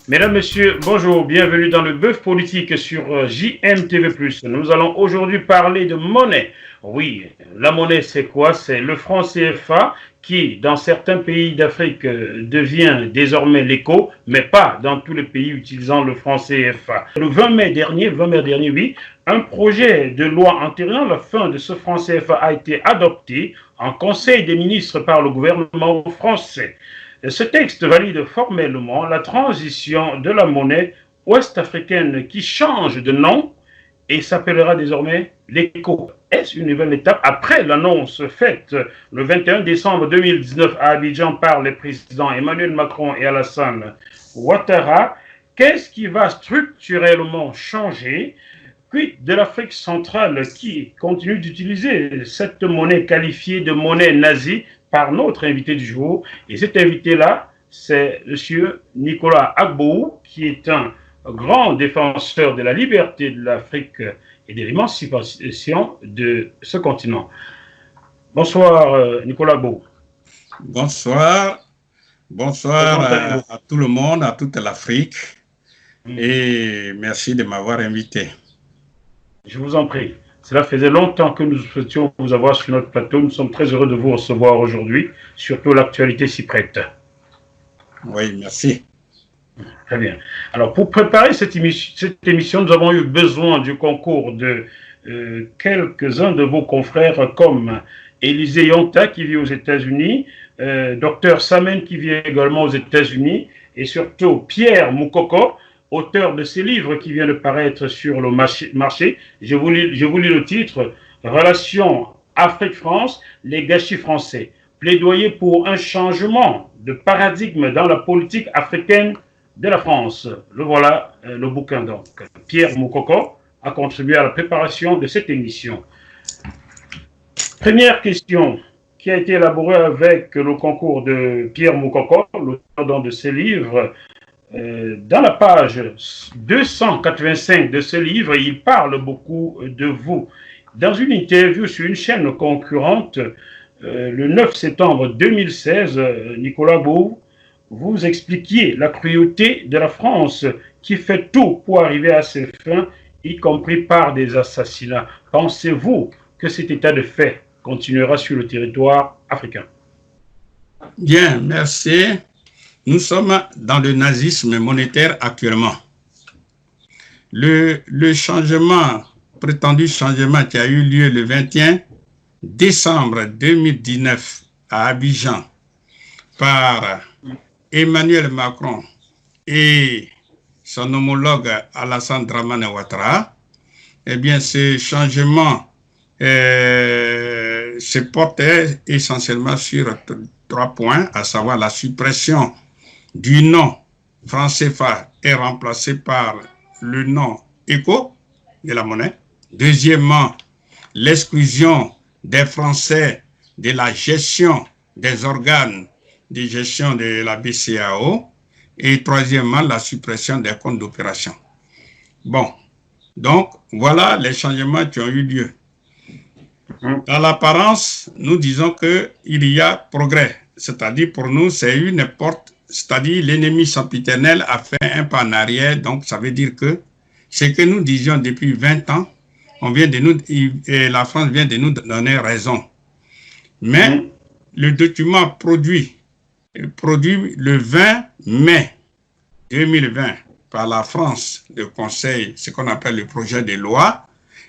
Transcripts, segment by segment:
Mesdames, Messieurs, bonjour, bienvenue dans le Bœuf Politique sur JMTV+. Nous allons aujourd'hui parler de monnaie. Oui, la monnaie c'est quoi? C'est le franc CFA qui, dans certains pays d'Afrique, devient désormais l'écho, mais pas dans tous les pays utilisant le franc CFA. Le 20 mai dernier, oui, un projet de loi entérinant la fin de ce franc CFA a été adopté en Conseil des ministres par le gouvernement français. Ce texte valide formellement la transition de la monnaie ouest-africaine qui change de nom et s'appellera désormais l'ECO. Est-ce une nouvelle étape après l'annonce faite le 21 décembre 2019 à Abidjan par les présidents Emmanuel Macron et Alassane Ouattara? Qu'est-ce qui va structurellement changer? Quid de l'Afrique centrale qui continue d'utiliser cette monnaie qualifiée de monnaie nazie par notre invité du jour? Et cet invité-là, c'est M. Nicolas Gbowou, qui est un grand défenseur de la liberté de l'Afrique et de l'émancipation de ce continent. Bonsoir, Nicolas Gbowou. Bonsoir. Bonsoir à tout le monde, à toute l'Afrique. Et merci de m'avoir invité. Je vous en prie. Cela faisait longtemps que nous souhaitions vous avoir sur notre plateau. Nous sommes très heureux de vous recevoir aujourd'hui, surtout l'actualité s'y prête. Oui, merci. Très bien. Alors, pour préparer cette émission, nous avons eu besoin du concours de quelques-uns de vos confrères comme Élisée Yonta qui vit aux États-Unis, Dr Samen qui vit également aux États-Unis et surtout Pierre Moukoko, auteur de ces livres qui vient de paraître sur le marché. Je vous lis le titre « Relations Afrique-France, les gâchis français. Plaidoyer pour un changement de paradigme dans la politique africaine de la France ». Le voilà, le bouquin donc. Pierre Moukoko a contribué à la préparation de cette émission. Première question qui a été élaborée avec le concours de Pierre Moukoko, l'auteur de ces livres. Dans la page 285 de ce livre, il parle beaucoup de vous. Dans une interview sur une chaîne concurrente, le 9 septembre 2016, Nicolas Gbowou, vous expliquiez la cruauté de la France qui fait tout pour arriver à ses fins, y compris par des assassinats. Pensez-vous que cet état de fait continuera sur le territoire africain? Bien, merci. Nous sommes dans le nazisme monétaire actuellement. Le prétendu changement qui a eu lieu le 21 décembre 2019 à Abidjan par Emmanuel Macron et son homologue Alassane Dramane Ouattara, eh bien, ce changement se portait essentiellement sur 3 points, à savoir la suppression du nom franc CFA est remplacé par le nom ECO de la monnaie. Deuxièmement, l'exclusion des Français de la gestion des organes de gestion de la BCEAO. Et troisièmement, la suppression des comptes d'opération. Bon, donc voilà les changements qui ont eu lieu. Dans l'apparence, nous disons qu'il y a progrès. C'est-à-dire pour nous, c'est une porte. C'est-à-dire l'ennemi sempiternel a fait un pas en arrière, donc ça veut dire que ce que nous disions depuis 20 ans, la France vient de nous donner raison. Mais le document produit le 20 mai 2020 par la France, le Conseil, ce qu'on appelle le projet de loi,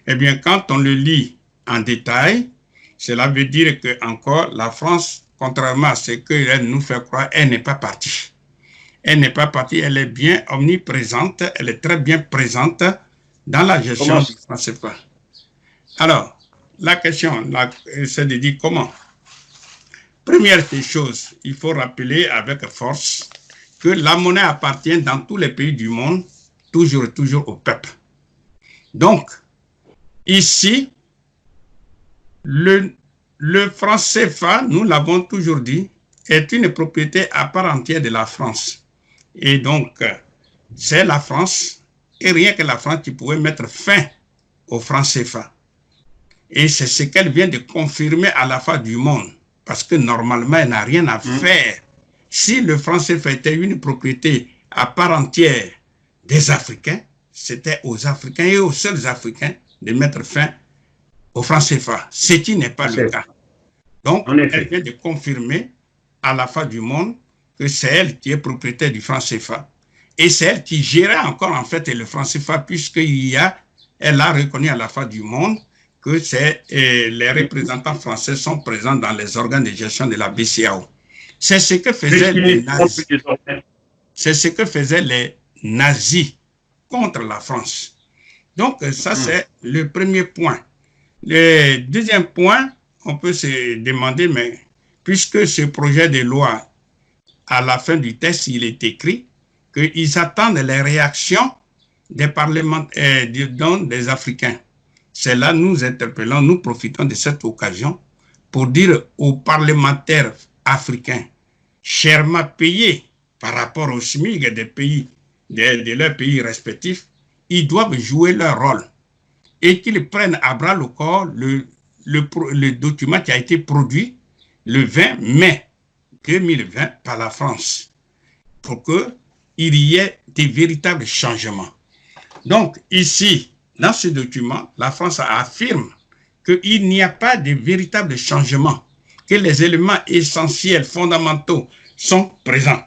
eh bien quand on le lit en détail, cela veut dire que encore la France, contrairement à ce qu'elle nous fait croire, elle n'est pas partie. Elle n'est pas partie, elle est bien omniprésente, elle est très bien présente dans la gestion du franc CFA. Alors, la question, c'est de dire comment. Première des choses, il faut rappeler avec force que la monnaie appartient dans tous les pays du monde, toujours au peuple. Donc, ici, le franc CFA, nous l'avons toujours dit, est une propriété à part entière de la France. Et donc, c'est la France, et rien que la France qui pouvait mettre fin au franc CFA. Et c'est ce qu'elle vient de confirmer à la fin du monde, parce que normalement, elle n'a rien à faire. Si le franc CFA était une propriété à part entière des Africains. C'était aux Africains et aux seuls Africains de mettre fin au franc CFA, ce qui n'est pas le cas. Donc, elle vient de confirmer à la fin du monde que c'est elle qui est propriétaire du franc CFA. Et c'est elle qui gérait encore en fait le franc CFA, elle a reconnu à la fin du monde que les représentants français sont présents dans les organes de gestion de la BCEAO. C'est ce que faisaient les nazis. C'est ce que faisaient les nazis contre la France. Donc, ça, c'est le premier point. Le deuxième point, on peut se demander, mais puisque ce projet de loi, à la fin du texte, il est écrit qu'ils attendent les réactions des parlementaires, des Africains. C'est là nous interpellons, nous profitons de cette occasion pour dire aux parlementaires africains, chèrement payés par rapport au SMIC des pays, de leurs pays respectifs, ils doivent jouer leur rôle et qu'ils prennent à bras le corps le document qui a été produit le 20 mai 2020 par la France pour qu'il y ait des véritables changements. Donc ici, dans ce document, la France affirme qu'il n'y a pas de véritable changement, que les éléments essentiels, fondamentaux sont présents.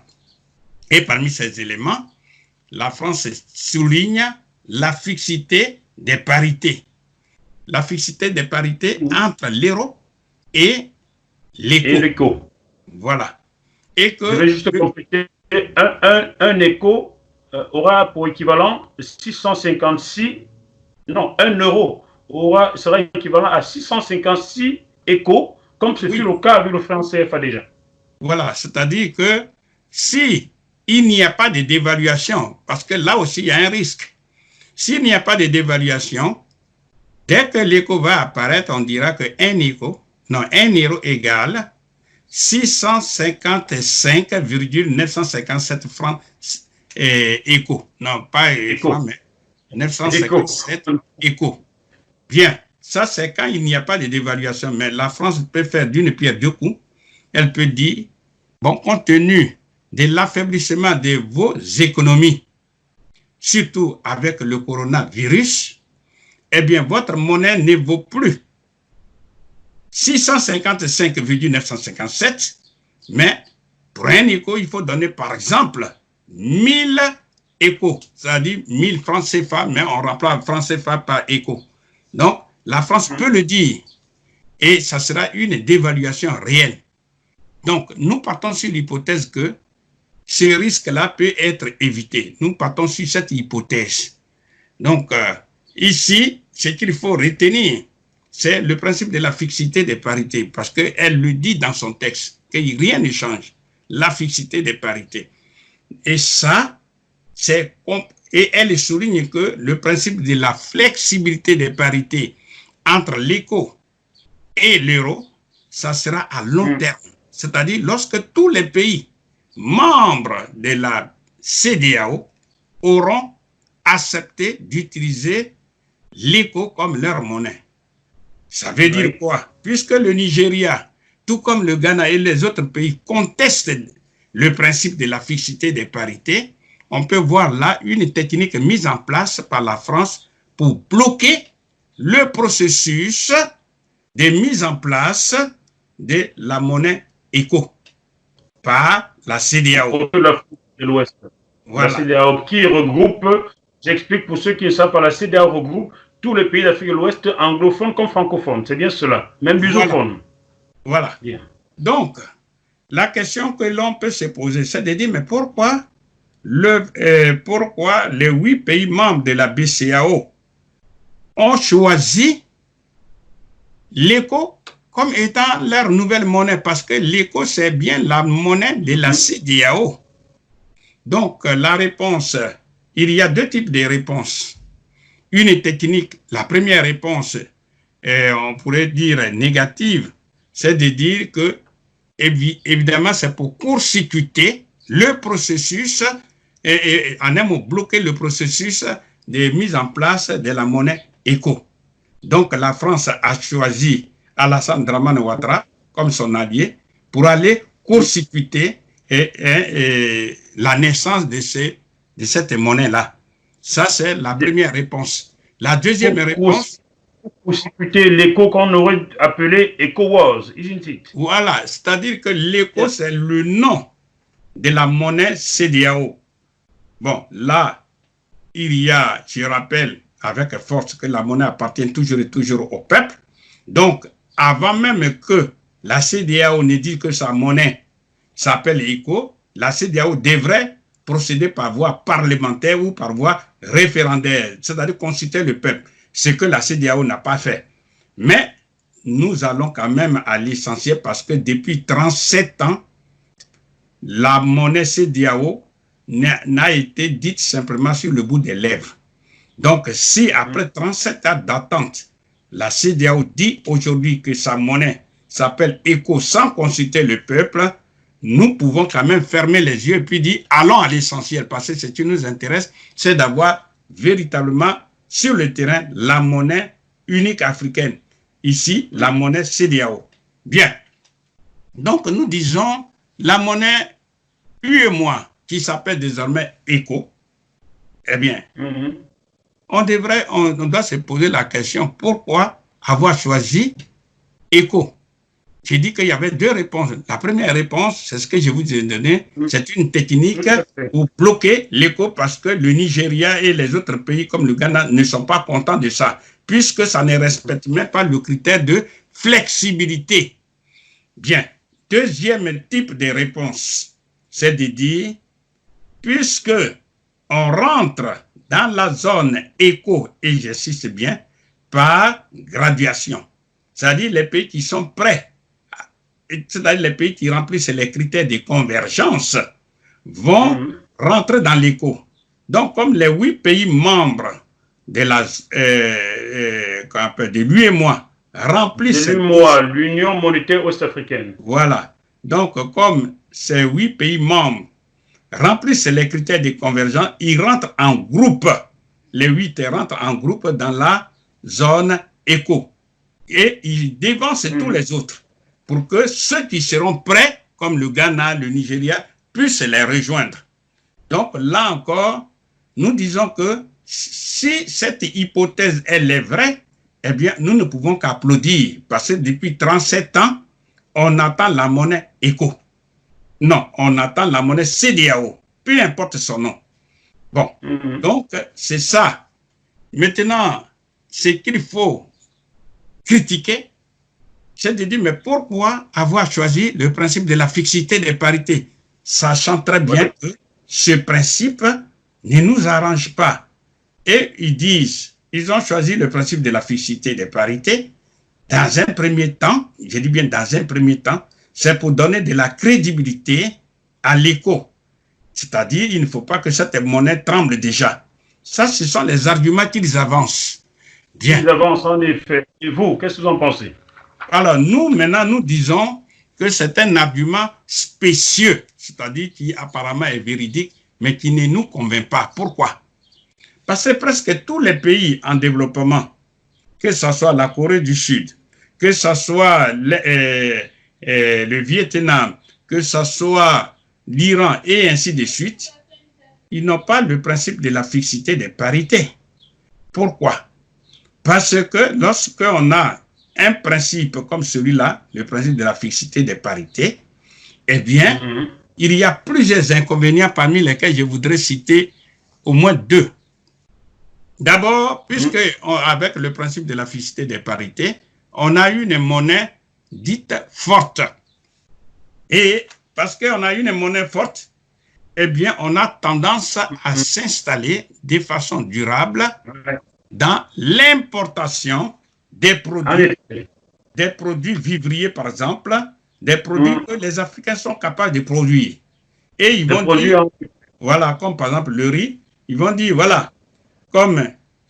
Et parmi ces éléments, la France souligne la fixité des parités. La fixité des parités entre l'euro et l'éco. Voilà. Et que, je vais juste compléter, un éco aura pour équivalent 656, non, 1 euro sera équivalent à 656 échos, comme ce fut le cas avec le franc CFA déjà. Voilà, c'est-à-dire que si il n'y a pas de dévaluation, parce que là aussi il y a un risque, s'il n'y a pas de dévaluation, dès que l'écho va apparaître, on dira que 1 euro égale 655,957 francs écho. Non, pas francs, mais 957 échos. Bien, ça c'est quand il n'y a pas de dévaluation, mais la France peut faire d'une pierre deux coups. Elle peut dire, bon, compte tenu de l'affaiblissement de vos économies, surtout avec le coronavirus, eh bien, votre monnaie ne vaut plus 655,957, mais pour un écho, il faut donner par exemple 1000 échos, c'est-à-dire 1000 francs CFA, mais on remplace francs CFA par écho. Donc, la France peut le dire et ça sera une dévaluation réelle. Donc, nous partons sur l'hypothèse que ce risque-là peut être évité. Nous partons sur cette hypothèse. Donc, ici, ce qu'il faut retenir, c'est le principe de la fixité des parités, parce qu'elle le dit dans son texte, que rien ne change, la fixité des parités. Et ça, et elle souligne que le principe de la flexibilité des parités entre l'éco et l'euro, ça sera à long terme. C'est-à-dire lorsque tous les pays membres de la CEDEAO auront accepté d'utiliser l'éco comme leur monnaie. Ça veut dire quoi? Puisque le Nigeria, tout comme le Ghana et les autres pays contestent le principe de la fixité des parités, on peut voir là une technique mise en place par la France pour bloquer le processus de mise en place de la monnaie éco par la CEDEAO. L'Afrique de l'Ouest. Voilà. La CEDEAO qui regroupe, j'explique pour ceux qui ne savent pas, la CEDEAO regroupe tous les pays d'Afrique de l'Ouest, anglophones comme francophones. C'est bien cela, même lusophones. Voilà. Bien. Donc, la question que l'on peut se poser, c'est de dire, mais pourquoi les 8 pays membres de la BCEAO ont choisi l'éco comme étant leur nouvelle monnaie, parce que l'éco, c'est bien la monnaie de la CEDEAO. Donc, la réponse, il y a 2 types de réponses. Une technique, la première réponse, on pourrait dire négative, c'est de dire que, évidemment, c'est pour court-circuiter le processus, et en un mot, bloquer le processus de mise en place de la monnaie éco. Donc, la France a choisi Alassane Dramane Ouattara comme son allié pour aller court-circuiter et la naissance de cette monnaie-là. Ça, c'est la première réponse. La deuxième réponse... Pour citer l'écho qu'on aurait appelé ECOWAS, isn't it? Voilà, c'est-à-dire que l'écho, c'est le nom de la monnaie CEDEAO. Bon, là, il y a, je rappelle avec force que la monnaie appartient toujours et toujours au peuple. Donc, avant même que la CEDEAO ne dise que sa monnaie s'appelle ECO, la CEDEAO devrait procéder par voie parlementaire ou par voie référendaire, c'est-à-dire consulter le peuple, ce que la CEDEAO n'a pas fait. Mais nous allons quand même à l'essentiel parce que depuis 37 ans, la monnaie CEDEAO n'a été dite simplement sur le bout des lèvres. Donc, si après 37 ans d'attente, la CEDEAO dit aujourd'hui que sa monnaie s'appelle ECO sans consulter le peuple, nous pouvons quand même fermer les yeux et puis dire allons à l'essentiel parce que ce qui nous intéresse, c'est d'avoir véritablement sur le terrain la monnaie unique africaine. Ici, la monnaie CEDEAO. Bien. Donc, nous disons la monnaie UEMOA qui s'appelle désormais ECO. Eh bien, on doit se poser la question pourquoi avoir choisi ECO. J'ai dit qu'il y avait deux réponses. La première réponse, c'est ce que je vous ai donné, c'est une technique pour bloquer l'ECO parce que le Nigeria et les autres pays comme le Ghana ne sont pas contents de ça, puisque ça ne respecte même pas le critère de flexibilité. Bien. Deuxième type de réponse, c'est de dire, puisque on rentre dans la zone ECO, et j'insiste bien, par graduation, c'est-à-dire les pays qui sont prêts, c'est-à-dire les pays qui remplissent les critères de convergence, vont rentrer dans l'ECO. Donc, comme les 8 pays membres de l'UEMOA remplissent... l'Union monétaire ouest-africaine. Voilà. Donc, comme ces 8 pays membres remplissent les critères de convergence, ils rentrent en groupe. Les 8 rentrent en groupe dans la zone ECO. Et ils dévancent tous les autres pour que ceux qui seront prêts, comme le Ghana, le Nigeria, puissent les rejoindre. Donc, là encore, nous disons que si cette hypothèse, elle est vraie, eh bien, nous ne pouvons qu'applaudir parce que depuis 37 ans, on attend la monnaie ECO. Non, on attend la monnaie CEDEAO, peu importe son nom. Bon, donc, c'est ça. Maintenant, ce qu'il faut critiquer, c'est de dire, mais pourquoi avoir choisi le principe de la fixité des parités, sachant très bien que ce principe ne nous arrange pas. Et ils disent, ils ont choisi le principe de la fixité des parités. Dans un premier temps, je dis bien dans un premier temps, c'est pour donner de la crédibilité à l'ECO. C'est-à-dire, il ne faut pas que cette monnaie tremble déjà. Ça, ce sont les arguments qu'ils avancent. Bien. Ils avancent en effet. Et vous, qu'est-ce que vous en pensez? Alors, nous, maintenant, nous disons que c'est un argument spécieux, c'est-à-dire qui apparemment est véridique, mais qui ne nous convainc pas. Pourquoi? Parce que presque tous les pays en développement, que ce soit la Corée du Sud, que ce soit le Vietnam, que ce soit l'Iran et ainsi de suite, ils n'ont pas le principe de la fixité des parités. Pourquoi? Parce que lorsqu'on a un principe comme celui-là, le principe de la fixité des parités, eh bien, il y a plusieurs inconvénients parmi lesquels je voudrais citer au moins 2. D'abord, puisque avec le principe de la fixité des parités, on a une monnaie dite forte. Et parce qu'on a une monnaie forte, eh bien, on a tendance à s'installer de façon durable dans l'importation des produits vivriers, par exemple, des produits que les Africains sont capables de produire. Et ils vont dire, voilà, comme par exemple le riz, ils vont dire, voilà, comme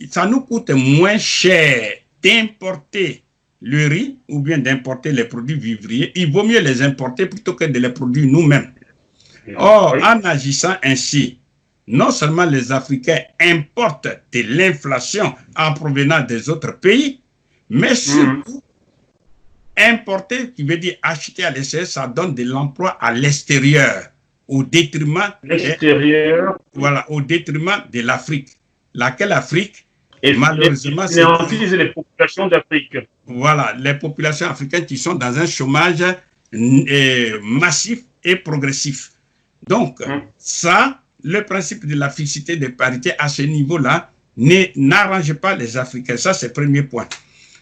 ça nous coûte moins cher d'importer le riz ou bien d'importer les produits vivriers, il vaut mieux les importer plutôt que de les produire nous-mêmes. Or, en agissant ainsi, non seulement les Africains importent de l'inflation en provenant des autres pays, mais surtout, importer, qui veut dire acheter à l'extérieur, ça donne de l'emploi à l'extérieur. au détriment, l'extérieur, voilà, au détriment de l'Afrique. Laquelle Afrique, et malheureusement, c'est les populations d'Afrique. voilà, les populations africaines qui sont dans un chômage massif et progressif. Donc, ça, le principe de la fixité des parités à ce niveau-là n'arrange pas les Africains. Ça, c'est le premier point.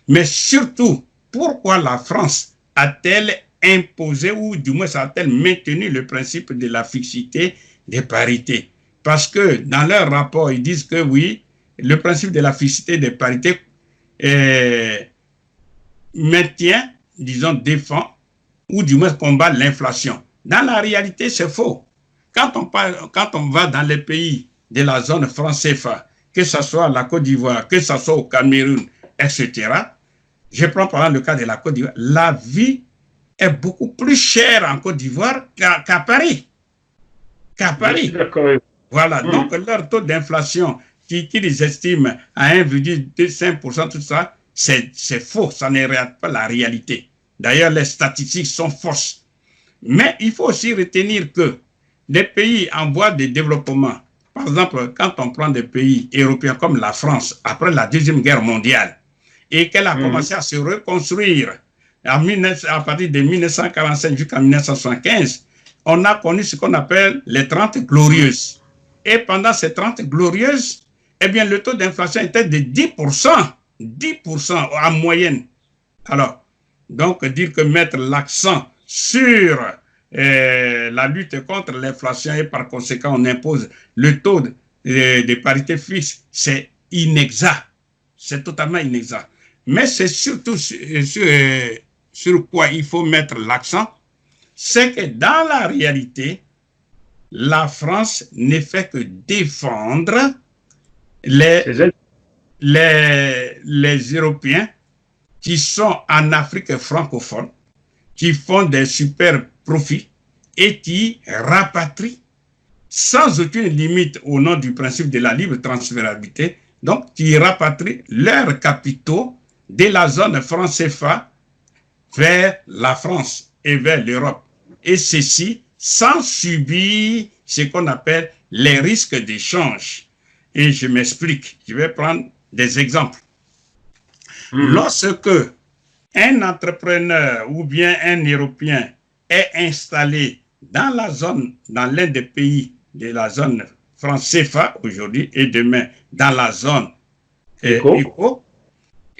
Mais surtout, pourquoi la France a-t-elle imposé, ou du moins a-t-elle maintenu le principe de la fixité des parités? Parce que dans leur rapport, ils disent que oui, le principe de la fixité des parités maintient, disons, défend, ou du moins combat l'inflation. Dans la réalité, c'est faux. Quand on va dans les pays de la zone franc CFA, que ce soit la Côte d'Ivoire, que ce soit au Cameroun, etc., je prends par exemple le cas de la Côte d'Ivoire, la vie est beaucoup plus chère en Côte d'Ivoire qu'à Paris. Voilà, donc leur taux d'inflation qu'ils estiment à 1,5%, tout ça, c'est faux, ça ne regarde pas la réalité. D'ailleurs, les statistiques sont fausses. Mais il faut aussi retenir que des pays en voie de développement, par exemple, quand on prend des pays européens comme la France, après la Deuxième Guerre mondiale, et qu'elle a commencé à se reconstruire à partir de 1945 jusqu'en 1975, on a connu ce qu'on appelle les 30 glorieuses. Et pendant ces 30 glorieuses, eh bien, le taux d'inflation était de 10%, 10% en moyenne. Alors, donc, dire que mettre l'accent sur la lutte contre l'inflation et par conséquent, on impose le taux de parité fixe, c'est inexact. C'est totalement inexact. Mais c'est surtout sur quoi il faut mettre l'accent, c'est que dans la réalité, la France ne fait que défendre les Européens qui sont en Afrique francophone, qui font des super profits et qui rapatrient sans aucune limite au nom du principe de la libre transférabilité, donc qui rapatrient leurs capitaux de la zone franc CFA vers la France et vers l'Europe. Et ceci sans subir ce qu'on appelle les risques d'échange. Et je m'explique, je vais prendre des exemples. Lorsque un entrepreneur ou bien un Européen est installé dans la zone, dans l'un des pays de la zone franc CFA aujourd'hui et demain dans la zone ECO,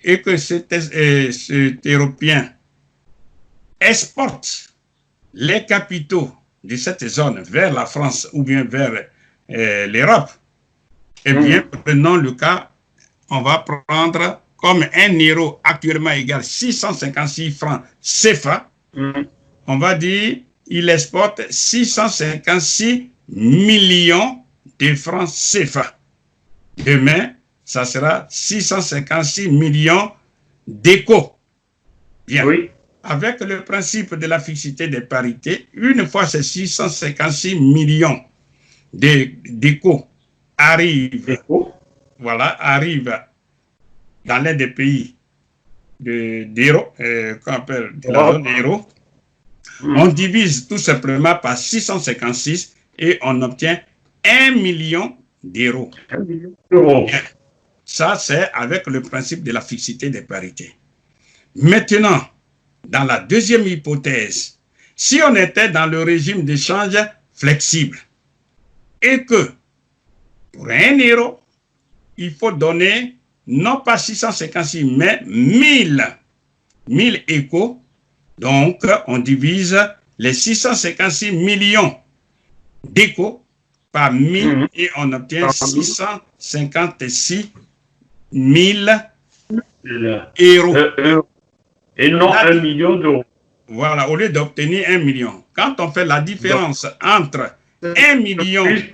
et que cet Européen exporte les capitaux de cette zone vers la France ou bien vers l'Europe, eh bien, prenons le cas, on va prendre comme un euro actuellement égal 656 francs CFA, on va dire il exporte 656 millions de francs CFA. Demain, ça sera 656 millions d'éco. Bien. Oui. Avec le principe de la fixité des parités, une fois ces 656 millions d'éco arrivent, arrivent dans l'un des pays d'euro, qu'on appelle de la zone euro, on divise tout simplement par 656 et on obtient 1 million d'euros. 1 million d'euros. Ça, c'est avec le principe de la fixité des parités. Maintenant, dans la deuxième hypothèse, si on était dans le régime d'échange flexible et que pour 1 euro, il faut donner non pas 656, mais 1000 échos. Donc, on divise les 656 millions d'échos par 1000 et on obtient 656 000 euros. Et non 1 million d'euros. Voilà, au lieu d'obtenir 1 million. Quand on fait la différence entre 1 million et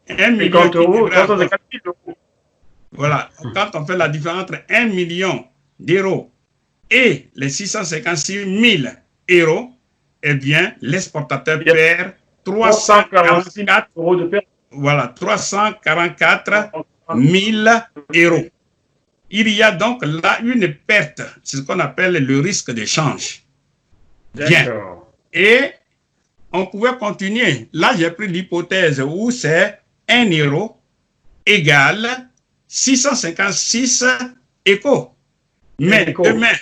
1 million d'euros, voilà, quand on fait la différence entre 1 million d'euros et les 656 000 euros, eh bien, l'exportateur perd 344 euros de perte. Voilà, 344 000 euros. Il y a donc là une perte, c'est ce qu'on appelle le risque de change. Bien. Et on pouvait continuer. Là, j'ai pris l'hypothèse où c'est 1 euro égale 656 échos. Mais demain,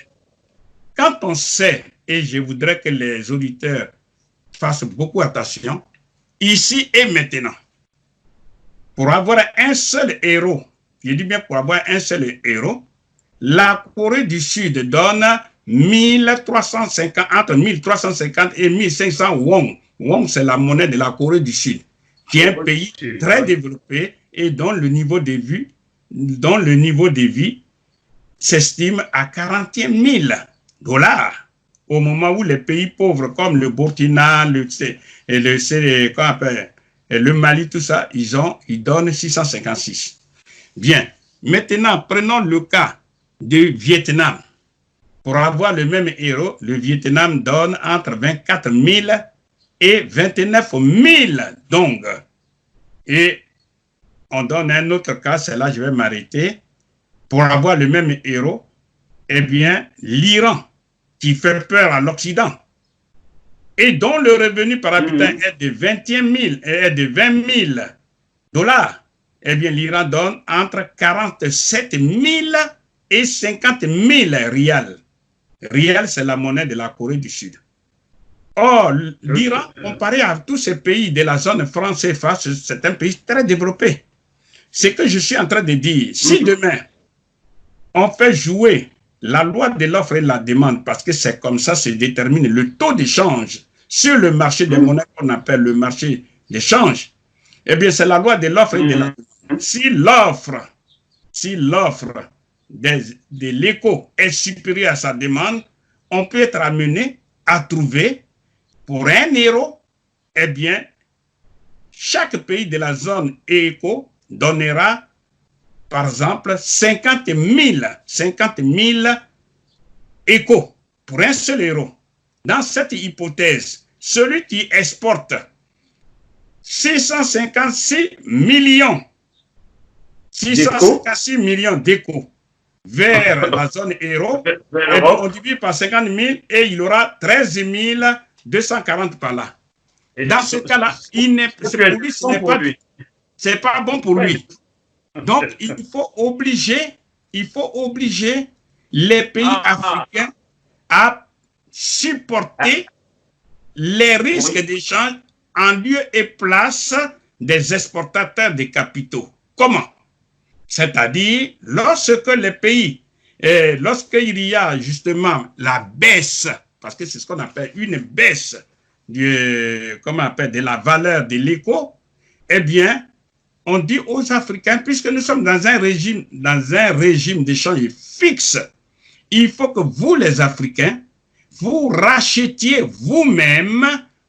quand on sait, et je voudrais que les auditeurs fassent beaucoup attention, ici et maintenant, pour avoir un seul héros, je dis bien pour avoir un seul héros, la Corée du Sud donne 1350, entre 1350 et 1500 won. Won, c'est la monnaie de la Corée du Sud, qui est un pays très développé et dont le niveau de vie s'estime à 41 000 dollars. Au moment où les pays pauvres comme le Burkina, le Mali, tout ça, ils donnent 656. Bien. Maintenant, prenons le cas du Vietnam. Pour avoir le même héros, le Vietnam donne entre 24 000 et 29 000 dong. Et on donne un autre cas, c'est là que je vais m'arrêter. Pour avoir le même héros, eh bien, l'Iran, qui fait peur à l'Occident, et dont le revenu par habitant est de 21 000 et de 20 000 dollars, eh bien, l'Iran donne entre 47 000 et 50 000 rials. Rial, c'est la monnaie de la Corée du Sud. Or, l'Iran, comparé à tous ces pays de la zone franc CFA, c'est un pays très développé. Ce que je suis en train de dire, si demain, on fait jouer la loi de l'offre et de la demande, parce que c'est comme ça se détermine le taux d'échange sur le marché des monnaies qu'on appelle le marché d'échange, eh bien, c'est la loi de l'offre et de la demande. Si l'offre de l'écho est supérieure à sa demande, on peut être amené à trouver pour 1 euro, eh bien, chaque pays de la zone écho donnera, par exemple, 50 000 échos pour 1 seul euro. Dans cette hypothèse, celui qui exporte 656 millions d'échos vers la zone euro, on divise par 50 000 et il aura 13 240 par là. Dans ce cas-là, c'est pas bon pour lui. Donc, il faut obliger les pays africains à supporter les risques d'échange en lieu et place des exportateurs de capitaux. Comment? C'est-à-dire, lorsque les pays, lorsqu'il y a justement la baisse, parce que c'est ce qu'on appelle une baisse de la valeur de l'écho, eh bien, on dit aux Africains, puisque nous sommes dans un régime d'échange fixe, il faut que vous, les Africains, vous rachetiez vous-même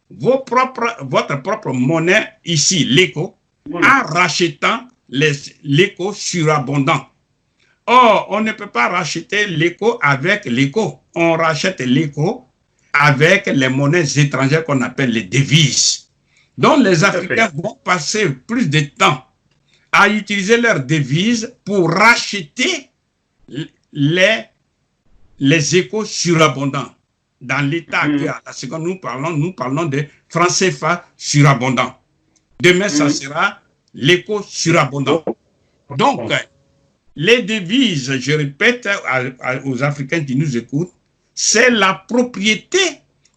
votre propre monnaie ici, l'écho, en rachetant l'écho surabondant. Or, on ne peut pas racheter l'écho avec l'écho. On rachète l'écho avec les monnaies étrangères qu'on appelle les devises. Donc, les Africains vont passer plus de temps à utiliser leurs devises pour racheter les échos surabondants. Dans l'état actuel, à la seconde, nous parlons de francs CFA surabondants. Demain, ça sera l'écho surabondant. Donc, les devises, je répète aux Africains qui nous écoutent, c'est la propriété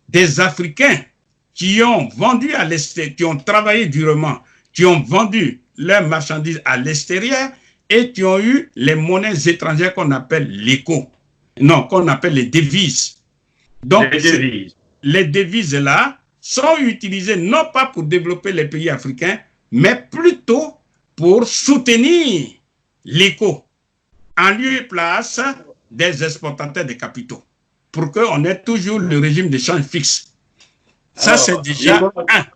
des Africains qui ont vendu à l'extérieur, qui ont travaillé durement, qui ont vendu leurs marchandises à l'extérieur et qui ont eu les monnaies étrangères qu'on appelle l'écho. Non, qu'on appelle les devises. Donc, les devises là sont utilisées non pas pour développer les pays africains, mais plutôt pour soutenir l'écho en lieu et place des exportateurs de capitaux, pour qu'on ait toujours le régime d'échange fixe. Ça, c'est déjà un.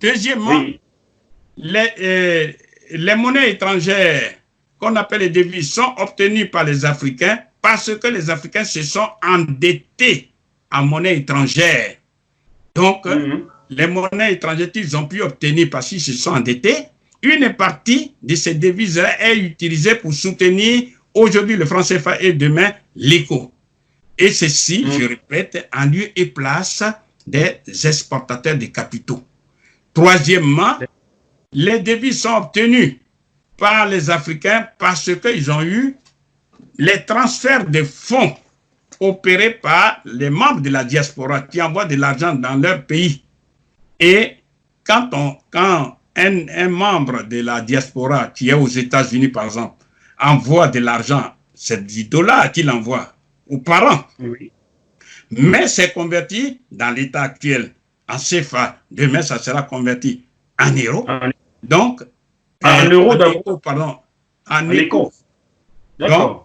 Deuxièmement, les monnaies étrangères qu'on appelle les devises sont obtenues par les Africains parce que les Africains se sont endettés en monnaie étrangère. Donc, les monnaies étrangères qu'ils ont pu obtenir parce qu'ils se sont endettés, une partie de ces devises-là est utilisée pour soutenir aujourd'hui le franc CFA et demain l'écho. Et ceci, je répète, en lieu et place des exportateurs de capitaux. Troisièmement, les devises sont obtenues par les Africains parce qu'ils ont eu les transferts de fonds opérés par les membres de la diaspora qui envoient de l'argent dans leur pays. Et quand un membre de la diaspora qui est aux États-Unis, par exemple, envoie de l'argent, c'est $10 qu'il envoie aux parents. Oui. Mais c'est converti dans l'état actuel en CFA. Demain, ça sera converti en euros. Donc, en euros d'abord. Pardon, en éco. Donc,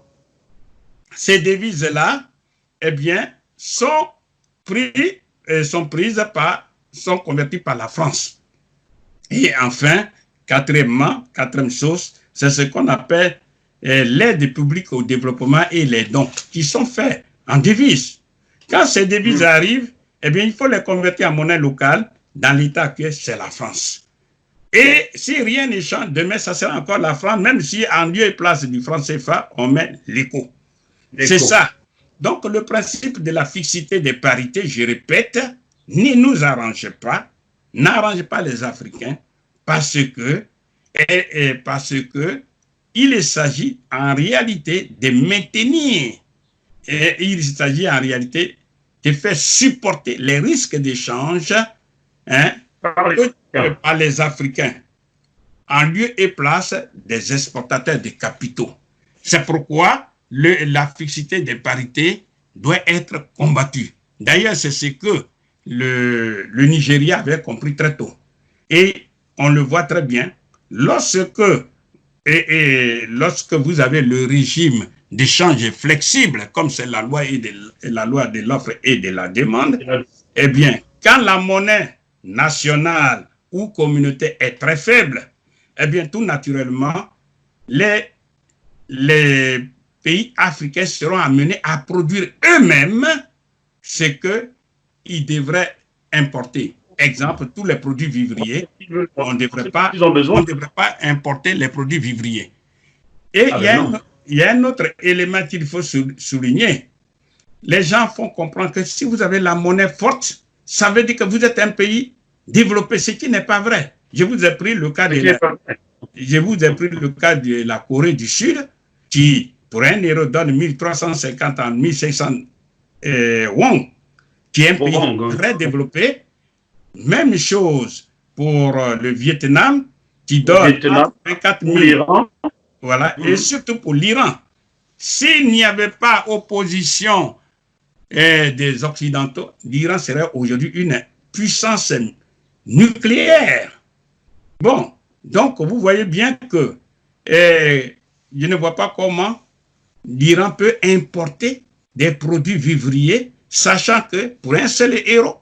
ces devises-là, eh bien, sont converties par la France. Et enfin, quatrième chose, c'est ce qu'on appelle l'aide publique au développement et les dons qui sont faits en devises. Quand ces devises arrivent, eh bien, il faut les convertir en monnaie locale. Dans l'état actuel, c'est la France. Et si rien ne change, demain, ça sera encore la France, même si en lieu et place du franc CFA, on met l'éco. C'est ça. Donc, le principe de la fixité des parités, je répète, ne nous arrange pas, n'arrange pas les Africains, parce que il s'agit en réalité de maintenir, et il s'agit en réalité de faire supporter les risques d'échange par les Africains, en lieu et place des exportateurs de capitaux. C'est pourquoi la fixité des parités doit être combattue. D'ailleurs, c'est ce que le Nigeria avait compris très tôt. Et on le voit très bien, lorsque vous avez le régime d'échange flexible, comme c'est la loi de l'offre et de la demande, eh bien, quand la monnaie nationale ou communautaire est très faible, eh bien, tout naturellement, les pays africains seront amenés à produire eux-mêmes ce qu'ils devraient importer. Exemple, tous les produits vivriers, on ne devrait pas importer les produits vivriers. Et il y a un autre élément qu'il faut souligner. Les gens font comprendre que si vous avez la monnaie forte, ça veut dire que vous êtes un pays développé, ce qui n'est pas vrai. Je vous ai pris le cas de la Corée du Sud, qui, pour 1 euro, donne 1350 à 1500 won, qui est un pays très développé. Même chose pour le Vietnam, qui donne 24 000. Voilà, et surtout pour l'Iran. S'il n'y avait pas opposition des Occidentaux, l'Iran serait aujourd'hui une puissance nucléaire. Bon, donc vous voyez bien que je ne vois pas comment l'Iran peut importer des produits vivriers, sachant que pour un seul euro,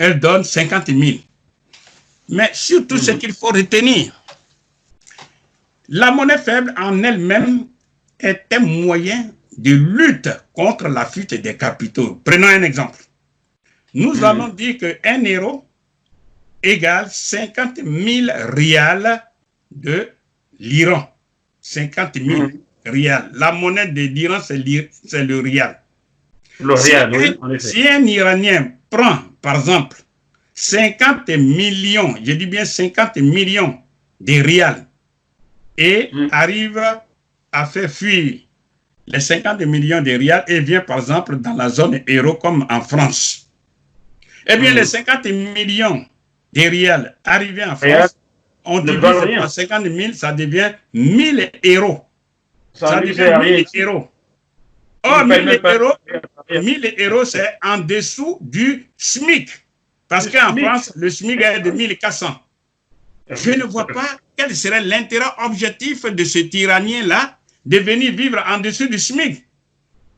elle donne 50 000. Mais surtout, ce qu'il faut retenir, la monnaie faible en elle-même est un moyen de lutte contre la fuite des capitaux. Prenons un exemple. Nous allons dire qu'un euro égale 50 000 rials de l'Iran. 50 000 rials. La monnaie de l'Iran, c'est le rial. Le rial, oui, en effet. Si un Iranien prend, par exemple, 50 millions, je dis bien 50 millions de rials, et arrive à faire fuir les 50 millions de rials et vient, par exemple, dans la zone euro comme en France. Eh bien, les 50 millions de rials arrivés en France, on divise par 50 000, ça devient 1000 euros. Ça devient 1000 euros. Or, 1000 euros, c'est en dessous du SMIC. Parce qu'en France, le SMIC est de 1400. Je ne vois pas quel serait l'intérêt objectif de ce tyrannien-là de venir vivre en dessous du SMIC.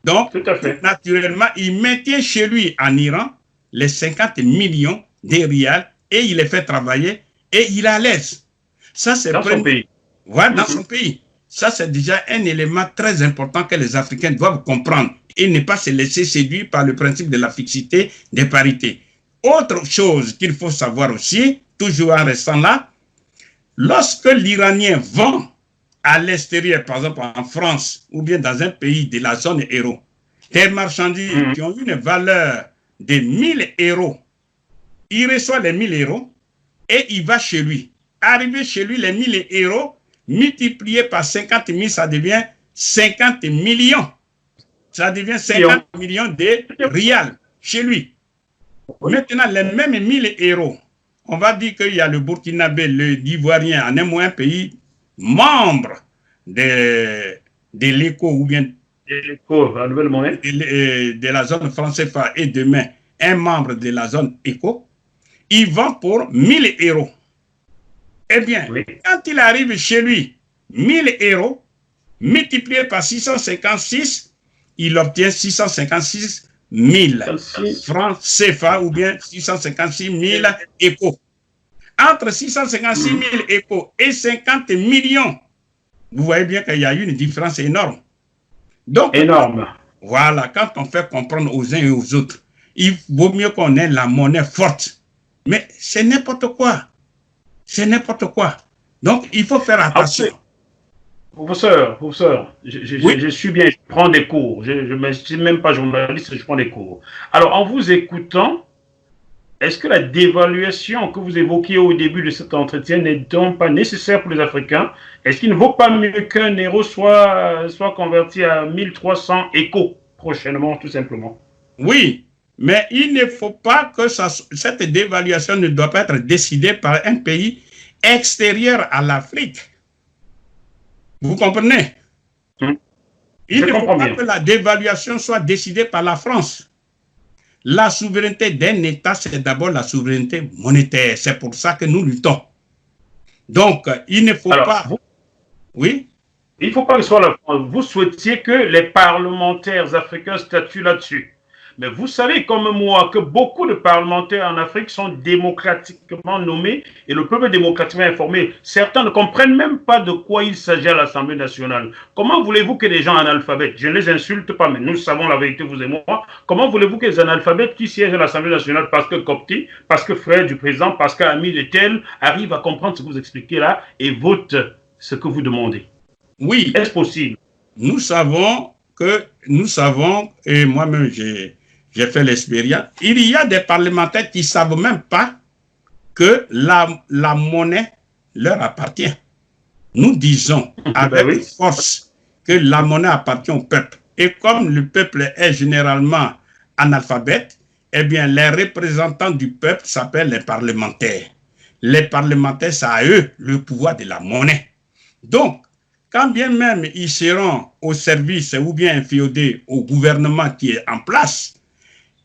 Donc, naturellement, il maintient chez lui en Iran les 50 millions de rials et il les fait travailler et il est à l'aise. Ça, c'est dans son pays. Voilà, dans son pays. Ça, c'est déjà un élément très important que les Africains doivent comprendre et ne pas se laisser séduire par le principe de la fixité des parités. Autre chose qu'il faut savoir aussi, toujours en restant là, lorsque l'Iranien vend à l'extérieur, par exemple en France ou bien dans un pays de la zone euro, des marchandises qui ont une valeur de 1000 euros il reçoit les 1000 euros et il va chez lui. Arrivé chez lui, les 1000 euros multipliés par 50 000, ça devient 50 millions. Ça devient 50 millions de rials chez lui. Maintenant, les mêmes 1000 euros, on va dire qu'il y a le Burkinabé, le l'Ivoirien, en un ou un pays membre de l'ECO ou bien de la zone franc CFA et demain un membre de la zone ECO, il vend pour 1000 euros. Eh bien, quand il arrive chez lui, 1000 euros multiplié par 656, il obtient 656 000 francs CFA ou bien 656 000 échos. Entre 656 000 échos et 50 millions, vous voyez bien qu'il y a une différence énorme. Donc, voilà, quand on fait comprendre aux uns et aux autres, il vaut mieux qu'on ait la monnaie forte. Mais c'est n'importe quoi. C'est n'importe quoi. Donc, il faut faire attention. Professeur, je suis bien, je prends des cours. Je ne suis même pas journaliste, je prends des cours. Alors, en vous écoutant, est-ce que la dévaluation que vous évoquiez au début de cet entretien n'est donc pas nécessaire pour les Africains? Est-ce qu'il ne vaut pas mieux qu'un euro soit converti à 1300 échos prochainement, tout simplement? Oui, mais il ne faut pas que cette dévaluation ne doit pas être décidée par un pays extérieur à l'Afrique. Vous comprenez? Il ne faut pas que la dévaluation soit décidée par la France. La souveraineté d'un État, c'est d'abord la souveraineté monétaire. C'est pour ça que nous luttons. Donc, il ne faut pas... Oui? Il ne faut pas que ce soit la France. Vous souhaitiez que les parlementaires africains statuent là-dessus. Mais vous savez comme moi que beaucoup de parlementaires en Afrique sont démocratiquement nommés et le peuple est démocratiquement informé. Certains ne comprennent même pas de quoi il s'agit à l'Assemblée nationale. Comment voulez-vous que les gens analphabètes, je ne les insulte pas, mais nous savons la vérité, vous et moi, comment voulez-vous que les analphabètes qui siègent à l'Assemblée nationale parce que Copti, parce que frère du président, parce qu'ami de tel, arrivent à comprendre ce que vous expliquez là et votent ce que vous demandez? Oui. Est-ce possible? Nous savons, et moi-même j'ai fait l'expérience, il y a des parlementaires qui ne savent même pas que la monnaie leur appartient. Nous disons avec force que la monnaie appartient au peuple. Et comme le peuple est généralement analphabète, eh bien les représentants du peuple s'appellent les parlementaires. Les parlementaires, ça a eux le pouvoir de la monnaie. Donc, quand bien même ils seront au service ou bien inféodés au gouvernement qui est en place,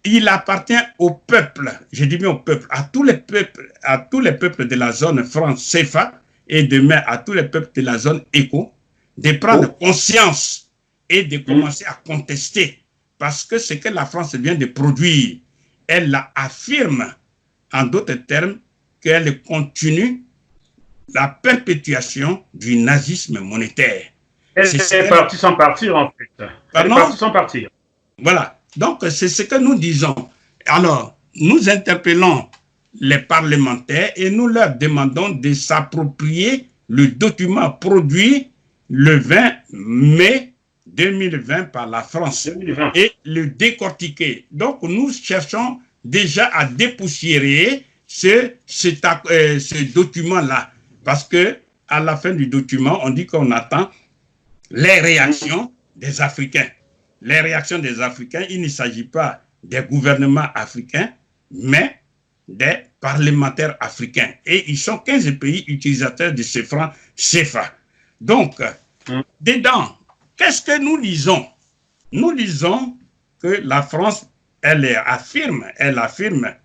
il appartient au peuple, je dis bien au peuple, à tous les peuples de la zone France CFA et demain à tous les peuples de la zone ECO, de prendre conscience et de commencer à contester. Parce que ce que la France vient de produire, elle affirme, en d'autres termes, qu'elle continue la perpétuation du nazisme monétaire. Elle est partie sans partir, en fait. Elle est partie sans partir. Voilà. Donc, c'est ce que nous disons. Alors, nous interpellons les parlementaires et nous leur demandons de s'approprier le document produit le 20 mai 2020 par la France 2020. Et le décortiquer. Donc, nous cherchons déjà à dépoussiérer ce document-là. Parce que à la fin du document, on dit qu'on attend les réactions des Africains. Les réactions des Africains, il ne s'agit pas des gouvernements africains, mais des parlementaires africains. Et ils sont 15 pays utilisateurs de ce franc CFA. Donc, dedans, qu'est-ce que nous lisons? Nous lisons que la France, elle affirme,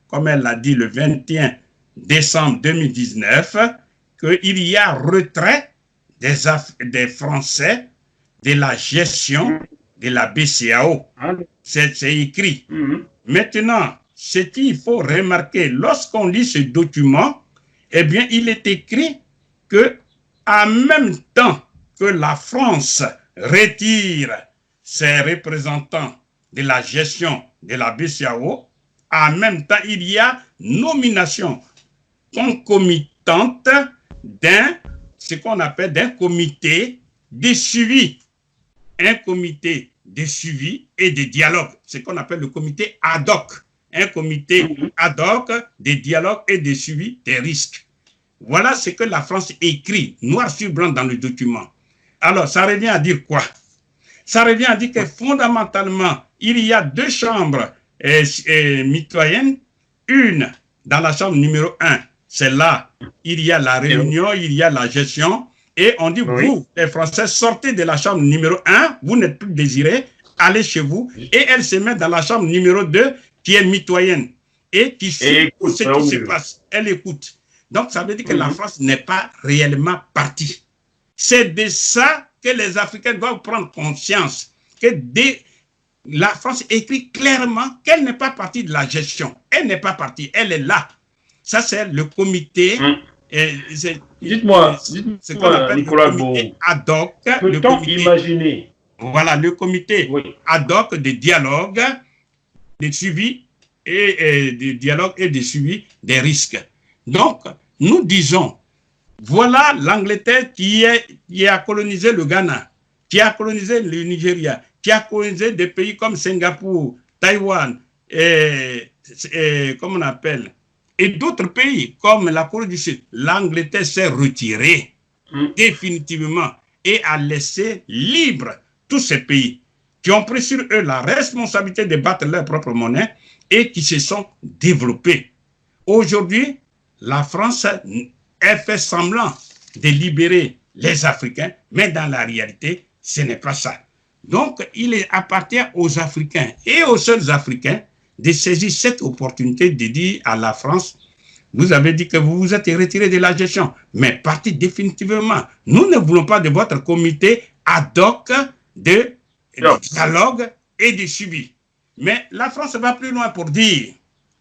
comme elle l'a dit le 21 décembre 2019, qu'il y a retrait des Français de la gestion de la BCEAO. C'est écrit. Maintenant, ce qu'il faut remarquer, lorsqu'on lit ce document, eh bien, il est écrit que, en même temps que la France retire ses représentants de la gestion de la BCEAO, en même temps, il y a nomination concomitante ce qu'on appelle d'un comité de suivi. Un comité de suivi et de dialogue, ce qu'on appelle le comité ad hoc un comité ad hoc de dialogue et de suivi des risques. Voilà ce que la France écrit, noir sur blanc dans le document. Alors, ça revient à dire quoi? Ça revient à dire que fondamentalement, il y a deux chambres mitoyennes. Une dans la chambre numéro 1, c'est là, il y a la réunion, il y a la gestion. Et on dit, vous, les Français, sortez de la chambre numéro 1, vous n'êtes plus désirés, allez chez vous. Et elle se met dans la chambre numéro 2, qui est mitoyenne. Et qui suit ce qui se passe. Elle écoute. Donc, ça veut dire que la France n'est pas réellement partie. C'est de ça que les Africains doivent prendre conscience. Que la France écrit clairement qu'elle n'est pas partie de la gestion. Elle n'est pas partie, elle est là. Ça, c'est le comité. Dites-moi, Nicolas Beau, ad hoc. Peut-on imaginer? Voilà, le comité ad hoc de dialogue, de suivi et de dialogue et de suivi des risques. Donc, nous disons, voilà l'Angleterre qui a colonisé le Ghana, qui a colonisé le Nigeria, qui a colonisé des pays comme Singapour, Taïwan, comment on appelle, et d'autres pays comme la Corée du Sud. L'Angleterre s'est retirée définitivement et a laissé libre tous ces pays qui ont pris sur eux la responsabilité de battre leur propre monnaie et qui se sont développés. Aujourd'hui, la France a fait semblant de libérer les Africains, mais dans la réalité, ce n'est pas ça. Donc, il appartient aux Africains et aux seuls Africains de saisir cette opportunité de dire à la France, vous avez dit que vous vous êtes retiré de la gestion, mais partez définitivement. Nous ne voulons pas de votre comité ad hoc de dialogue et de suivi. Mais la France va plus loin pour dire,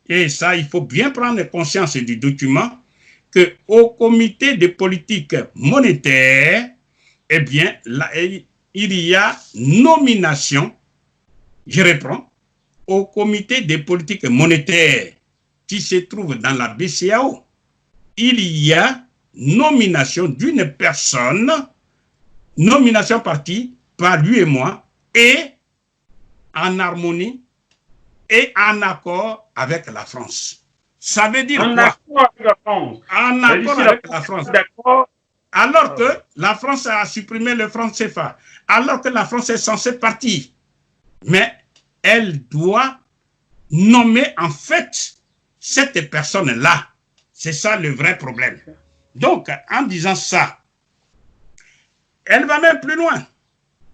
et ça, il faut bien prendre conscience du document, qu'au comité de politique monétaire, eh bien, là, il y a nomination, je reprends, au comité de politique monétaire qui se trouve dans la BCEAO, il y a nomination d'une personne, nomination par qui? Par lui et moi, et en harmonie et en accord avec la France. Ça veut dire en quoi? Accord avec la France. En accord avec la France. Alors que la France a supprimé le franc CFA, alors que la France est censée partir. Mais elle doit nommer en fait cette personne-là. C'est ça le vrai problème. Donc, en disant ça, elle va même plus loin.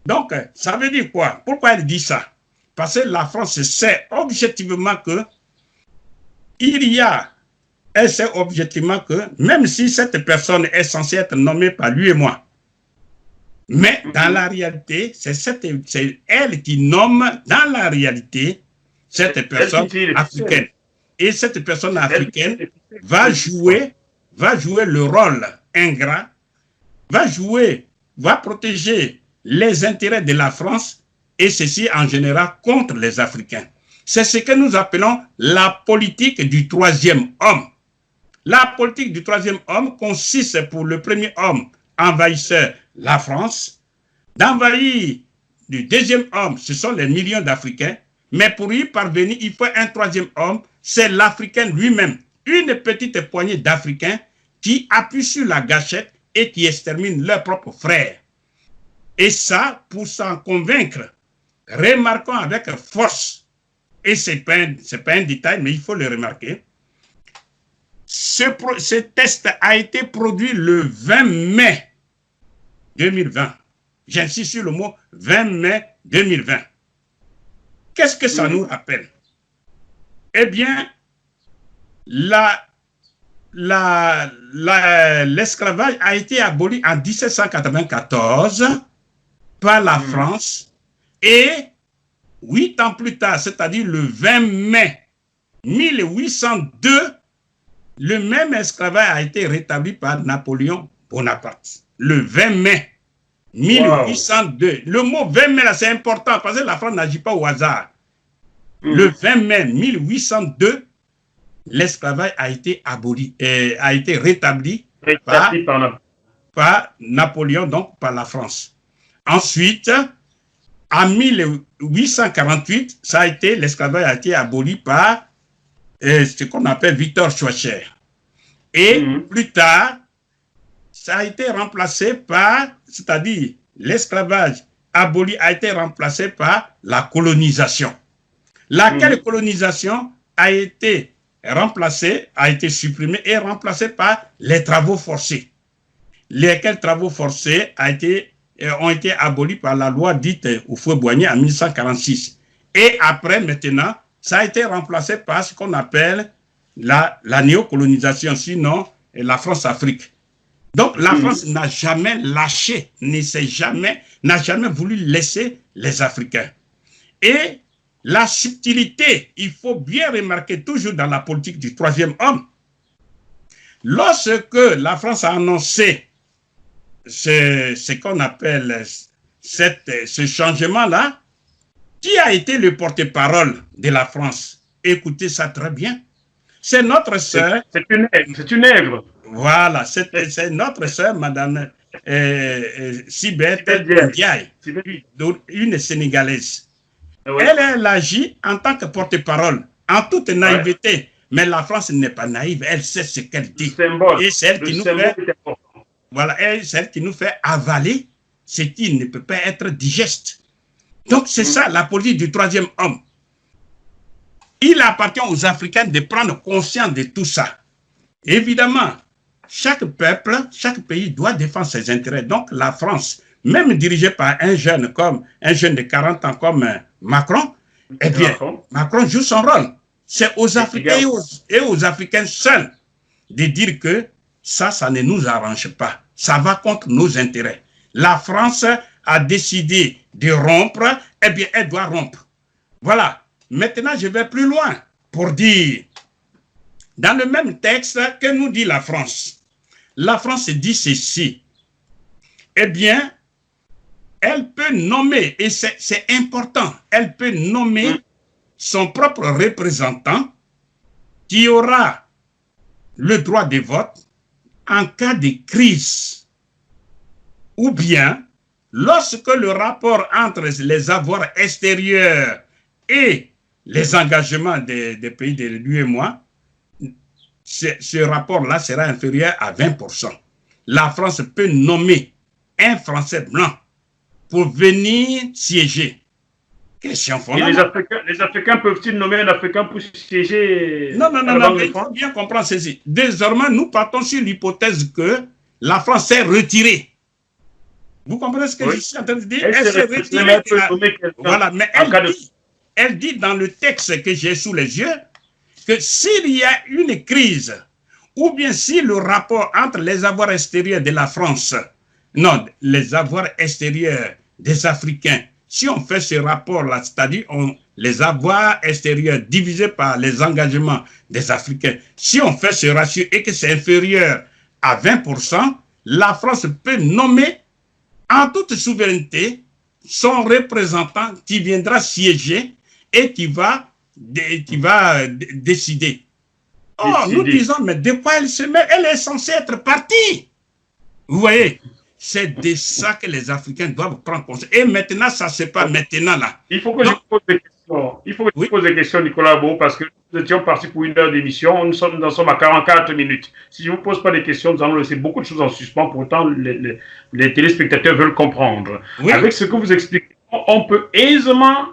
Donc, ça veut dire quoi? Pourquoi elle dit ça? Parce que la France sait objectivement que elle sait objectivement que même si cette personne est censée être nommée par lui et moi, mais dans la réalité, c'est elle qui nomme dans la réalité cette personne africaine. Et cette personne africaine va jouer le rôle ingrat, va protéger les intérêts de la France et ceci en général contre les Africains. C'est ce que nous appelons la politique du troisième homme. La politique du troisième homme consiste pour le premier homme envahisseur, la France, d'envahir le deuxième homme, ce sont les millions d'Africains, mais pour y parvenir, il faut un troisième homme, c'est l'Africain lui-même, une petite poignée d'Africains qui appuient sur la gâchette et qui exterminent leurs propres frères. Et ça, pour s'en convaincre, remarquons avec force, et ce n'est pas un détail, mais il faut le remarquer, ce test a été produit le 20 mai 2020. J'insiste sur le mot 20 mai 2020. Qu'est-ce que ça nous rappelle? Eh bien, l'esclavage a été aboli en 1794 par la France et 8 ans plus tard, c'est-à-dire le 20 mai 1802, le même esclavage a été rétabli par Napoléon Bonaparte. Le 20 mai 1802. Wow. Le mot 20 mai, là, c'est important parce que la France n'agit pas au hasard. Le 20 mai 1802, l'esclavage a été aboli, a été rétabli par Napoléon, donc par la France. Ensuite, en 1848, l'esclavage a été aboli par ce qu'on appelle Victor Schweitzer. Et plus tard, ça a été remplacé par, c'est-à-dire l'esclavage aboli a été remplacé par la colonisation. Laquelle colonisation a été remplacée, a été supprimée et remplacée par les travaux forcés. Lesquels travaux forcés ont été abolis par la loi dite Houphouët-Boigny en 1946. Et après, maintenant, ça a été remplacé par ce qu'on appelle la néocolonisation, sinon la France-Afrique. Donc, la France n'a jamais lâché, n'a jamais voulu laisser les Africains. Et la subtilité, il faut bien remarquer toujours dans la politique du troisième homme, lorsque la France a annoncé ce qu'on appelle ce changement-là, qui a été le porte-parole de la France? Écoutez ça très bien. C'est notre sœur. C'est une nègre. Voilà, c'est notre sœur, Madame Sibeth Ndiaye, une Sénégalaise. Oui. Elle agit en tant que porte-parole, en toute naïveté. Ouais. Mais la France n'est pas naïve, elle sait ce qu'elle dit. Et c'est elle qui nous fait, voilà, c'est elle qui nous fait avaler ce qui ne peut pas être digeste. Donc c'est ça la politique du troisième homme. Il appartient aux Africains de prendre conscience de tout ça. Évidemment, chaque peuple, chaque pays doit défendre ses intérêts. Donc la France, même dirigée par un jeune de 40 ans comme Macron, eh bien, Macron joue son rôle. C'est aux Africains et aux Africains seuls de dire que ça ne nous arrange pas. Ça va contre nos intérêts. La France a décidé de rompre, eh bien, elle doit rompre. Voilà. Maintenant, je vais plus loin pour dire, dans le même texte que nous dit la France dit ceci. Eh bien, elle peut nommer, et c'est important, elle peut nommer son propre représentant qui aura le droit de vote en cas de crise. Ou bien, lorsque le rapport entre les avoirs extérieurs et les engagements des pays de l'UEMOA, ce rapport-là sera inférieur à 20%. La France peut nommer un Français blanc pour venir siéger. Question fondamentale. Les Africains peuvent-ils nommer un Africain pour siéger? Non, mais il faut bien comprendre ceci. Désormais, nous partons sur l'hypothèse que la France s'est retirée. Vous comprenez ce que je suis en train de dire? Elle s'est retirée. Voilà, mais elle dit dans le texte que j'ai sous les yeux que s'il y a une crise, ou bien si le rapport entre les avoirs extérieurs de la France, les avoirs extérieurs des Africains, si on fait ce rapport-là, c'est-à-dire les avoirs extérieurs divisés par les engagements des Africains, si on fait ce ratio et que c'est inférieur à 20%, la France peut nommer en toute souveraineté son représentant qui viendra siéger et qui va décider. Oh, nous disons, mais de quoi elle se met? Elle est censée être partie. Vous voyez, c'est de ça que les Africains doivent prendre conscience. Et maintenant, ça ne se passe maintenant là. Il faut que je pose des questions. Il faut que je pose des questions, Nicolas Beau, parce que nous étions partis pour une heure d'émission. Nous sommes à 44 minutes. Si je ne vous pose pas des questions, nous allons laisser beaucoup de choses en suspens. Pourtant, les téléspectateurs veulent comprendre. Oui. Avec ce que vous expliquez, on peut aisément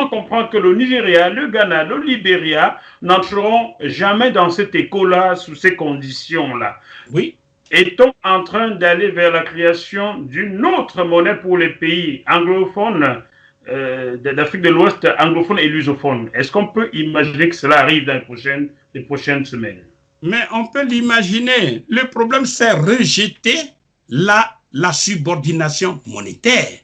comprendre que le Nigeria, le Ghana, le Libéria n'entreront jamais dans cet écho-là, sous ces conditions-là. Oui. Est-on en train d'aller vers la création d'une autre monnaie pour les pays anglophones d'Afrique de l'Ouest, anglophones et lusophones? Est-ce qu'on peut imaginer que cela arrive dans les prochaines semaines? Mais on peut l'imaginer. Le problème, c'est rejeter la subordination monétaire.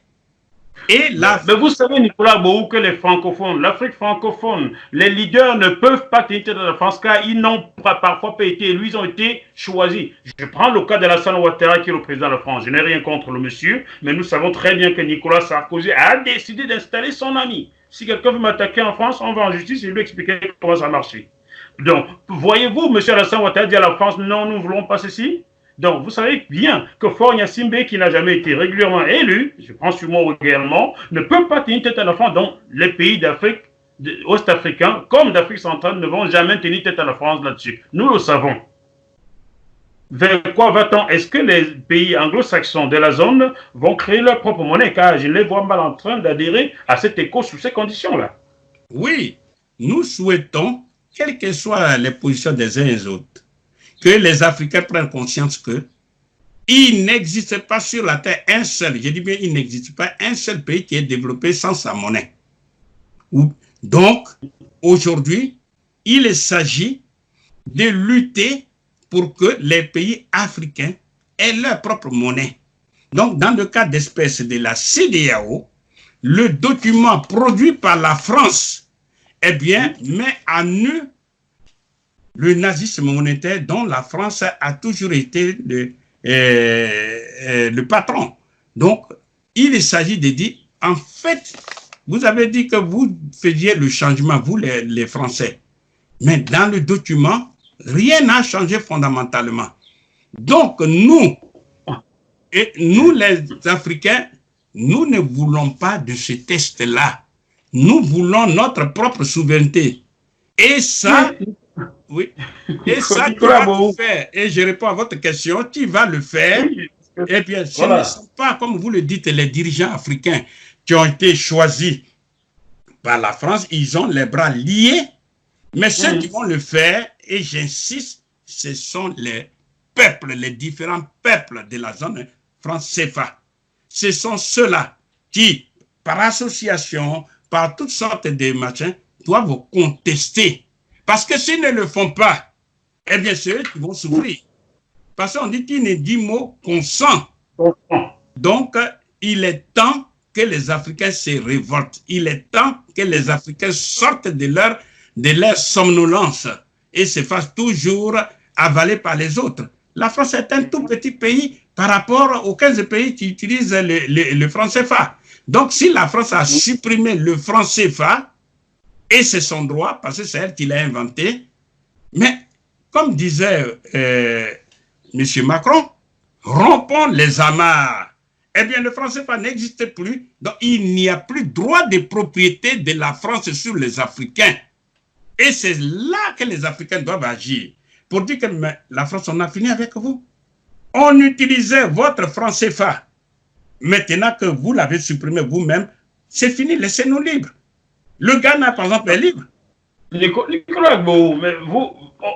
Mais vous savez, Nicolas Bohou, que les francophones, l'Afrique francophone, les leaders ne peuvent pas tenir tête de la France car ils n'ont parfois pas été élus, ils ont été choisis. Je prends le cas d'Alassane Ouattara qui est le président de la France. Je n'ai rien contre le monsieur, mais nous savons très bien que Nicolas Sarkozy a décidé d'installer son ami. Si quelqu'un veut m'attaquer en France, on va en justice et lui expliquer comment ça marche. Donc, voyez-vous, monsieur Alassane Ouattara dit à la France, non, nous ne voulons pas ceci. Donc, vous savez bien que Faure Gnassingbé, qui n'a jamais été régulièrement élu, je prends sur moi également, ne peut pas tenir tête à la France. Donc, les pays d'Afrique ouest-africains comme d'Afrique centrale ne vont jamais tenir tête à la France là-dessus. Nous le savons. Vers quoi va-t-on? Est-ce que les pays anglo-saxons de la zone vont créer leur propre monnaie? Car je les vois mal en train d'adhérer à cet éco sous ces conditions-là. Oui, nous souhaitons, quelles que soient les positions des uns et des autres, que les Africains prennent conscience que il n'existe pas sur la Terre un seul, je dis bien il n'existe pas un seul pays qui est développé sans sa monnaie. Donc, aujourd'hui, il s'agit de lutter pour que les pays africains aient leur propre monnaie. Donc, dans le cas d'espèce de la CEDEAO, le document produit par la France, eh bien, met à nu le nazisme monétaire dont la France a toujours été le patron. Donc, il s'agit de dire, en fait, vous avez dit que vous faisiez le changement, vous les Français. Mais dans le document, rien n'a changé fondamentalement. Donc, nous les Africains, nous ne voulons pas de ce test-là. Nous voulons notre propre souveraineté. Et ça, oui, et ça, tu vas le faire. Et je réponds à votre question, tu vas le faire. Eh bien, ce ne sont pas, comme vous le dites, les dirigeants africains qui ont été choisis par la France, ils ont les bras liés. Mais ceux qui vont le faire, et j'insiste, ce sont les peuples, les différents peuples de la zone France-CFA. Ce sont ceux-là qui, par association, par toutes sortes de machins, doivent contester. Parce que s'ils ne le font pas, eh bien, c'est eux qui vont souffrir. Parce qu'on dit qu'il ne dit mot consent. Donc, il est temps que les Africains se révoltent. Il est temps que les Africains sortent de leur somnolence et se fassent toujours avaler par les autres. La France est un tout petit pays par rapport aux 15 pays qui utilisent le franc CFA. Donc, si la France a supprimé le franc CFA, et c'est son droit, parce que c'est elle qui l'a inventé, mais comme disait M. Macron, rompons les amarres. Eh bien, le franc CFA n'existe plus, donc il n'y a plus droit de propriété de la France sur les Africains. Et c'est là que les Africains doivent agir. Pour dire que la France, on a fini avec vous. On utilisait votre franc CFA. Maintenant que vous l'avez supprimé vous-même, c'est fini, laissez-nous libres. Le Ghana, par exemple, est libre. Nicolas Gbagbo, mais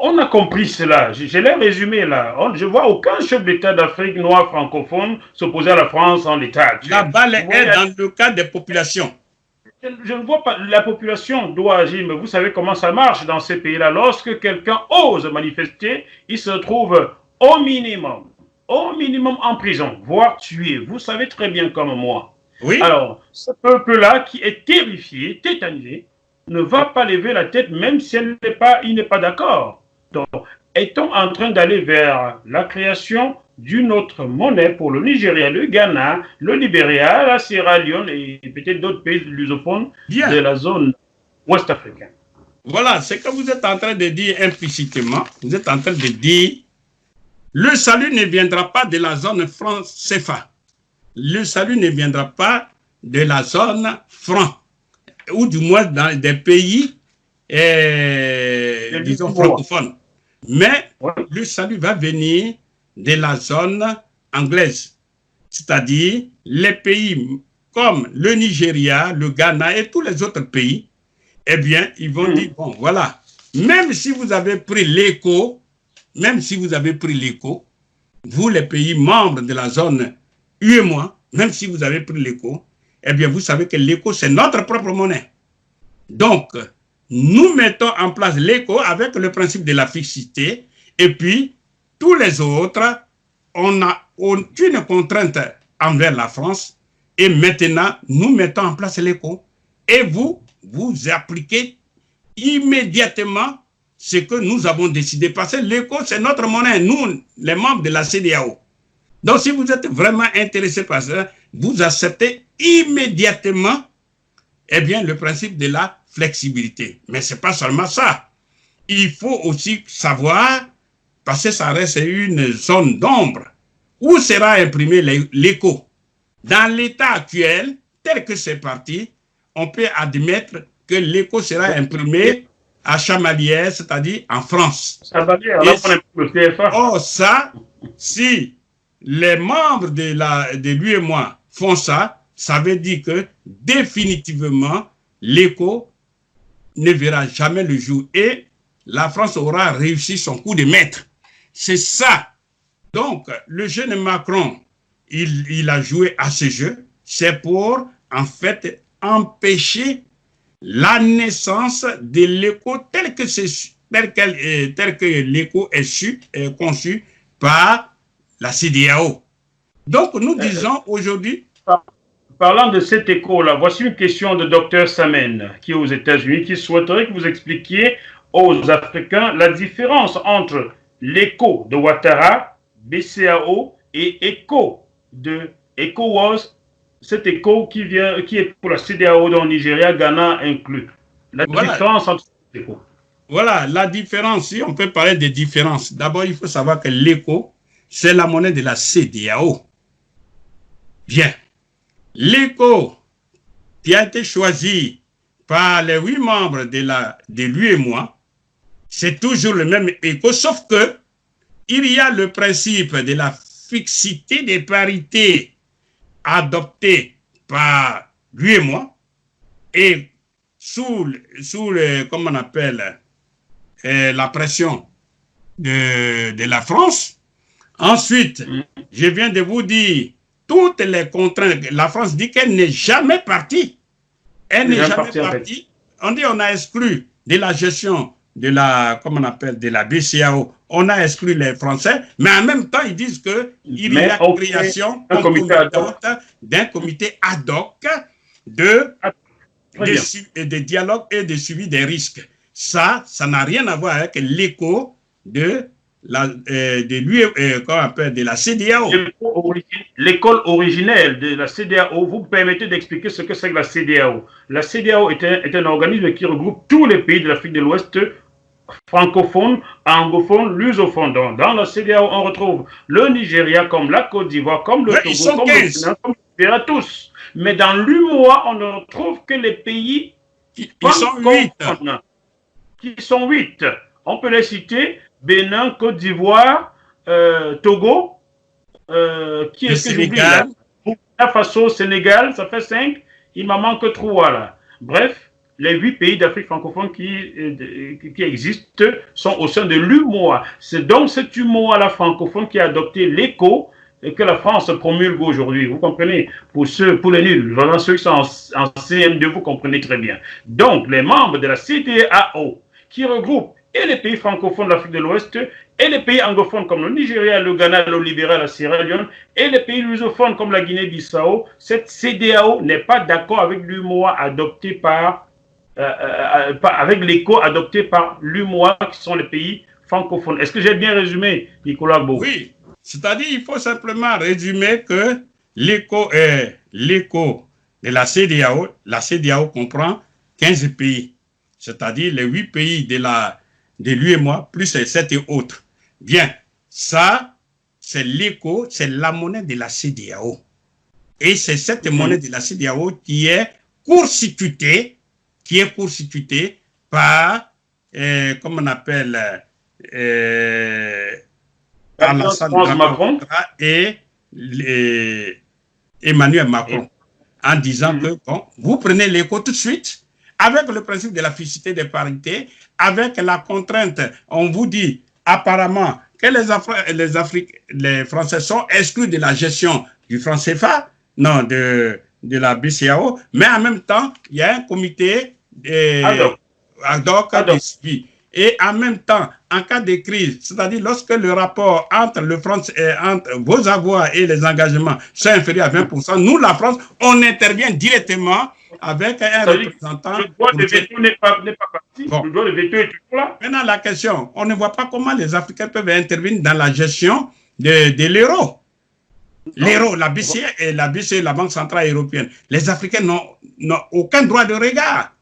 on a compris cela. Je l'ai résumé là. Je ne vois aucun chef d'État d'Afrique noire francophone s'opposer à la France en l'état. La balle est dans le cas des populations. Je ne vois pas, la population doit agir, mais vous savez comment ça marche dans ces pays-là. Lorsque quelqu'un ose manifester, il se trouve au minimum en prison, voire tué. Vous savez très bien comme moi. Oui. Alors, ce peuple-là qui est terrifié, tétanisé, ne va pas lever la tête même s'il n'est pas d'accord. Donc, est-on en train d'aller vers la création d'une autre monnaie pour le Nigeria, le Ghana, le Libéria, la Sierra Leone et peut-être d'autres pays lusophones de la zone ouest africaine? Voilà, c'est que vous êtes en train de dire implicitement, vous êtes en train de dire, le salut ne viendra pas de la zone franc-CFA. Le salut ne viendra pas de la zone franc, ou du moins dans des pays, disons, francophones. Mais le salut va venir de la zone anglaise, c'est-à-dire les pays comme le Nigeria, le Ghana et tous les autres pays, eh bien, ils vont dire, bon, voilà, même si vous avez pris l'écho, vous, les pays membres de la zone UEMOA, même si vous avez pris l'écho, eh bien, vous savez que l'écho, c'est notre propre monnaie. Donc, nous mettons en place l'écho avec le principe de la fixité, et puis, tous les autres, on a aucune contrainte envers la France, et maintenant, nous mettons en place l'écho. Et vous appliquez immédiatement ce que nous avons décidé. Parce que l'écho, c'est notre monnaie, nous, les membres de la CEDEAO. Donc, si vous êtes vraiment intéressé par ça, vous acceptez immédiatement, eh bien, le principe de la flexibilité. Mais ce n'est pas seulement ça. Il faut aussi savoir, parce que ça reste une zone d'ombre, où sera imprimé l'écho. Dans l'état actuel, tel que c'est parti, on peut admettre que l'écho sera imprimé à Chamalières, c'est-à-dire en France. Chamalières, là, on imprime le CFA. Or, ça, si les membres de l'UEMOA font ça, ça veut dire que définitivement, l'écho ne verra jamais le jour et la France aura réussi son coup de maître. C'est ça. Donc, le jeune Macron, il a joué à ce jeu, c'est pour, en fait, empêcher la naissance de l'écho tel que l'écho est conçu par la CEDEAO. Donc, nous disons aujourd'hui... Parlant de cet écho-là, voici une question de Dr Samen, qui est aux États-Unis, qui souhaiterait que vous expliquiez aux Africains la différence entre l'écho de Ouattara, BCAO et écho de ECOWAS, cet écho qui est pour la CEDEAO dans le Nigeria, Ghana inclus. La différence entre ces échos. Voilà, la différence, si on peut parler de différence, d'abord il faut savoir que l'écho, c'est la monnaie de la CEDEAO. Bien. L'écho qui a été choisi par les 8 membres de l'UEMOA, c'est toujours le même écho, sauf que il y a le principe de la fixité des parités adoptées par l'UEMOA et sous comment on appelle, la pression de la France. Ensuite, je viens de vous dire toutes les contraintes. La France dit qu'elle n'est jamais partie. Elle n'est jamais partie. On dit qu'on a exclu de la gestion de la, comment on appelle, de la BCAO, on a exclu les Français, mais en même temps, ils disent qu'il y a la création d'un comité ad hoc de dialogue et de suivi des risques. Ça n'a rien à voir avec l'écho de la CEDEAO. L'école originelle de la CEDEAO, vous me permettez d'expliquer ce que c'est que la CEDEAO. La CEDEAO est un organisme qui regroupe tous les pays de l'Afrique de l'Ouest, francophones, anglophones, lusophones. Dans la CEDEAO, on retrouve le Nigeria comme la Côte d'Ivoire, comme le Togo, comme le Bénin, comme le Nigeria, tous. Mais dans l'UMOA, on ne retrouve que les pays qui sont 8. Qui sont 8. On peut les citer: Bénin, Côte d'Ivoire, Togo, qui est-ce que j'oublie là? Burkina Faso, Sénégal, ça fait 5. Il m'en manque 3 là. Bref, les 8 pays d'Afrique francophone qui existent sont au sein de l'UMOA. C'est donc cette UMOA la francophone qui a adopté l'écho que la France promulgue aujourd'hui. Vous comprenez? Pour les nuls, vraiment ceux qui sont en CM2, vous comprenez très bien. Donc, les membres de la CEDEAO qui regroupent et les pays francophones de l'Afrique de l'Ouest, et les pays anglophones comme le Nigeria, le Ghana, le Libéria, la Sierra Leone, et les pays lusophones comme la Guinée-Bissau, cette CEDEAO n'est pas d'accord avec l'UMOA adopté avec l'écho adopté par l'UMOA, qui sont les pays francophones. Est-ce que j'ai bien résumé, Nicolas Beau? Oui, c'est-à-dire il faut simplement résumer que l'écho de la CEDEAO comprend 15 pays, c'est-à-dire les 8 pays de l'UEMOA, plus les 7 autres. Bien, ça, c'est l'écho, c'est la monnaie de la CEDEAO. Et c'est cette monnaie de la CEDEAO qui est court-circuitée par, comment on appelle, Macron et Emmanuel Macron, en disant que, bon, vous prenez l'écho tout de suite, avec le principe de la fixité des parités, avec la contrainte, on vous dit apparemment que les Français sont exclus de la gestion du franc CFA, non, de la BCAO, mais en même temps, il y a un comité ad hoc de suivi. Et en même temps, en cas de crise, c'est-à-dire lorsque le rapport entre vos avoirs et les engagements sont inférieurs à 20%, nous, la France, on intervient directement avec un représentant. Le droit de veto n'est pas parti. Bon. Le droit de veto est toujours là. Maintenant, la question, on ne voit pas comment les Africains peuvent intervenir dans la gestion de l'euro. L'euro, la BCE, la Banque Centrale Européenne. Les Africains n'ont aucun droit de regard.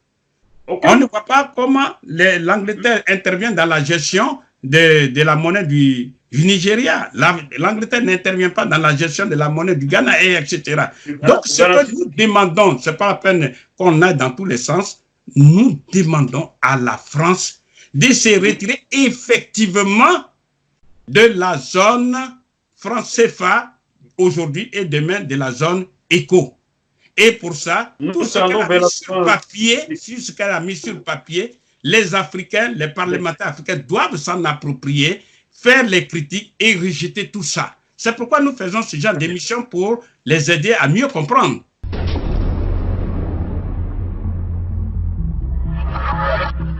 Okay. On ne voit pas comment l'Angleterre intervient dans la gestion de la monnaie du Nigeria. L'Angleterre n'intervient pas dans la gestion de la monnaie du Ghana, etc. Donc, ce que nous demandons, ce n'est pas la peine qu'on aille dans tous les sens. nous demandons à la France de se retirer effectivement de la zone franc CFA aujourd'hui et demain de la zone éco. Et pour ça, tout ce qu'elle a mis sur papier, les Africains, les parlementaires africains doivent s'en approprier, faire les critiques et rejeter tout ça. C'est pourquoi nous faisons ce genre d'émission pour les aider à mieux comprendre.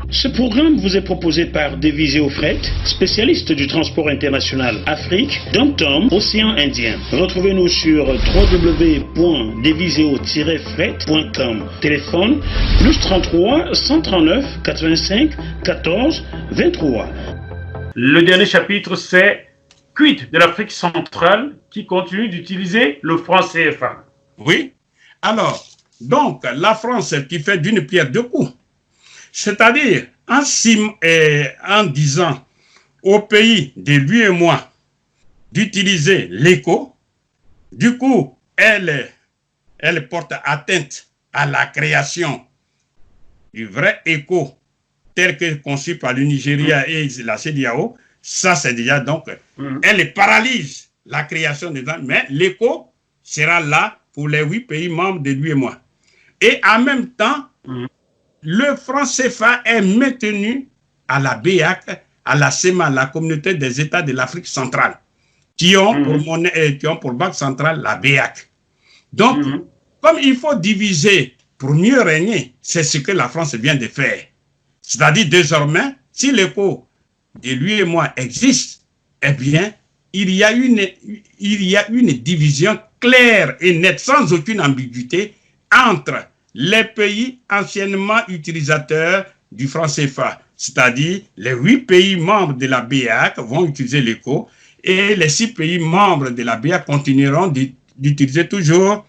Ce programme vous est proposé par Deviseo Fret, spécialiste du transport international Afrique, Dom-Tom, Océan Indien. Retrouvez-nous sur www.deviseo-fret.com. Téléphone +33 139 85 14 23. Le dernier chapitre, c'est Quid de l'Afrique centrale qui continue d'utiliser le franc CFA. Oui. Alors, donc, la France qui fait d'une pierre deux coups. C'est-à-dire, en disant au pays de lui et moi d'utiliser l'éco, du coup, elle porte atteinte à la création du vrai éco tel que conçu par le Nigeria et la CEDEAO. Ça, c'est déjà donc, elle paralyse la création des gens, mais l'éco sera là pour les 8 pays membres de lui et moi. Et en même temps, le franc CFA est maintenu à la BEAC, à la CEMA, la communauté des États de l'Afrique centrale, qui ont pour monnaie, qui ont pour banque centrale la BEAC. Donc, comme il faut diviser pour mieux régner, c'est ce que la France vient de faire. C'est-à-dire désormais, si l'éco de lui et moi existe, eh bien, il y a une division claire et nette, sans aucune ambiguïté, entre les pays anciennement utilisateurs du franc CFA, c'est-à-dire les 8 pays membres de la BEAC vont utiliser l'éco et les 6 pays membres de la BEAC continueront d'utiliser toujours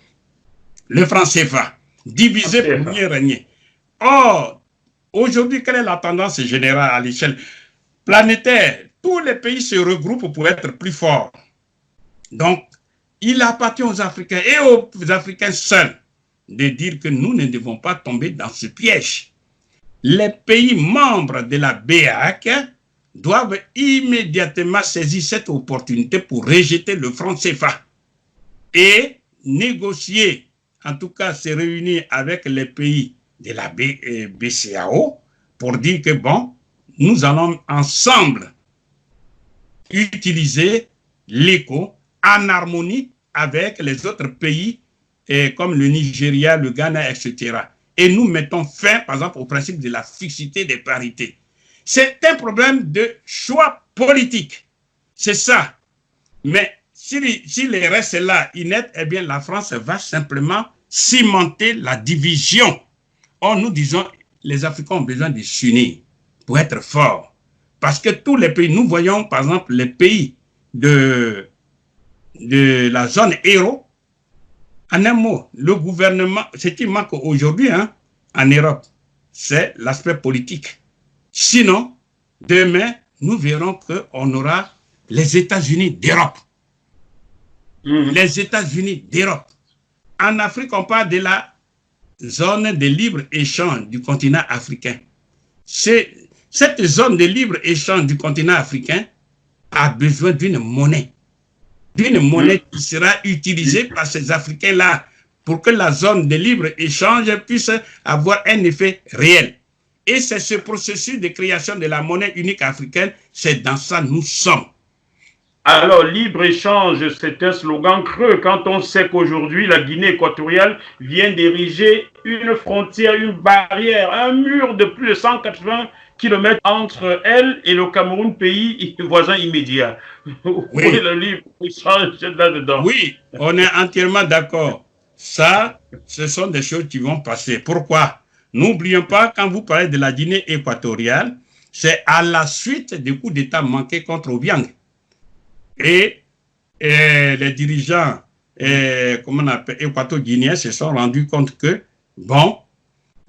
le franc CFA, divisé pour mieux régner. Or, aujourd'hui, quelle est la tendance générale à l'échelle planétaire? Tous les pays se regroupent pour être plus forts. Donc, il appartient aux Africains et aux Africains seuls de dire que nous ne devons pas tomber dans ce piège. Les pays membres de la BEAC doivent immédiatement saisir cette opportunité pour rejeter le franc CFA et négocier, en tout cas se réunir avec les pays de la BCAO pour dire que bon, nous allons ensemble utiliser l'éco en harmonie avec les autres pays comme le Nigeria, le Ghana, etc. Et nous mettons fin, par exemple, au principe de la fixité des parités. C'est un problème de choix politique. C'est ça. Mais si les restes là ineptes, eh bien, la France va simplement cimenter la division. Or, nous disons, les Africains ont besoin de s'unir pour être forts. Parce que tous les pays, nous voyons, par exemple, les pays de la zone euro. En un mot, le gouvernement, ce qui manque aujourd'hui en Europe, c'est l'aspect politique. Sinon, demain, nous verrons qu'on aura les États-Unis d'Europe. Les États-Unis d'Europe. En Afrique, on parle de la zone de libre-échange du continent africain. Cette zone de libre-échange du continent africain a besoin d'une monnaie qui sera utilisée par ces Africains-là pour que la zone de libre-échange puisse avoir un effet réel. Et c'est ce processus de création de la monnaie unique africaine, c'est dans ça nous sommes. Alors, libre-échange, c'est un slogan creux quand on sait qu'aujourd'hui, la Guinée équatoriale vient d'ériger une frontière, une barrière, un mur de plus de 180 km entre elle et le Cameroun, pays voisin immédiat. Oui, le libre-échange là-dedans. Oui, on est entièrement d'accord. Ça, ce sont des choses qui vont passer. Pourquoi? N'oublions pas, quand vous parlez de la Guinée équatoriale, c'est à la suite du coup d'État manqué contre Obiang. Et les dirigeants équato-guinéens se sont rendus compte que, bon,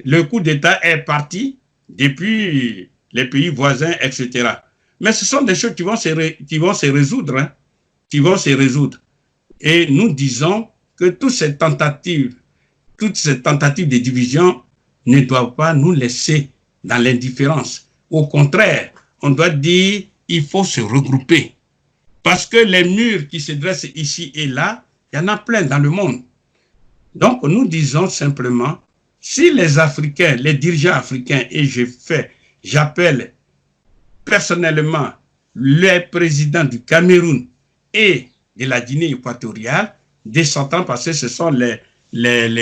le coup d'État est parti depuis les pays voisins, etc. Mais ce sont des choses qui vont se résoudre, Et nous disons que toutes ces tentatives de division ne doivent pas nous laisser dans l'indifférence. Au contraire, on doit dire il faut se regrouper. Parce que les murs qui se dressent ici et là, il y en a plein dans le monde. Donc, nous disons simplement, si les Africains, les dirigeants africains, et j'appelle personnellement les présidents du Cameroun et de la Guinée équatoriale, descendants, parce que ce sont les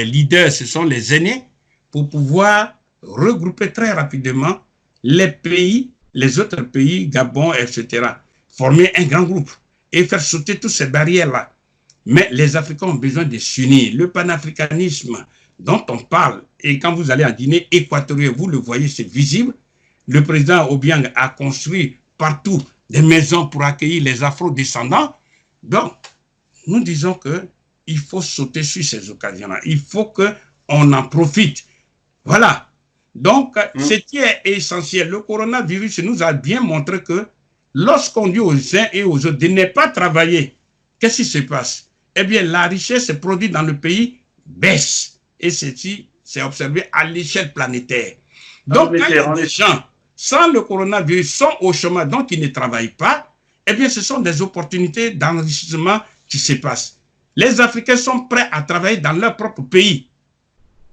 leaders, ce sont les aînés, pour pouvoir regrouper très rapidement les pays, les autres pays, Gabon, etc., former un grand groupe et faire sauter toutes ces barrières-là. Mais les Africains ont besoin de s'unir. Le panafricanisme dont on parle, et quand vous allez en Guinée équatoriale, vous le voyez, c'est visible. Le président Obiang a construit partout des maisons pour accueillir les afro-descendants. Donc, nous disons qu'il faut sauter sur ces occasions-là. Il faut qu'on en profite. Voilà. Donc, ce qui est essentiel, le coronavirus nous a bien montré que lorsqu'on dit aux uns et aux autres de ne pas travailler, qu'est-ce qui se passe? Eh bien, la richesse produite dans le pays baisse. Et ceci, c'est observé à l'échelle planétaire. Donc, quand les gens, sans le coronavirus, sont au chômage, donc ils ne travaillent pas, eh bien, ce sont des opportunités d'enrichissement qui se passent. Les Africains sont prêts à travailler dans leur propre pays,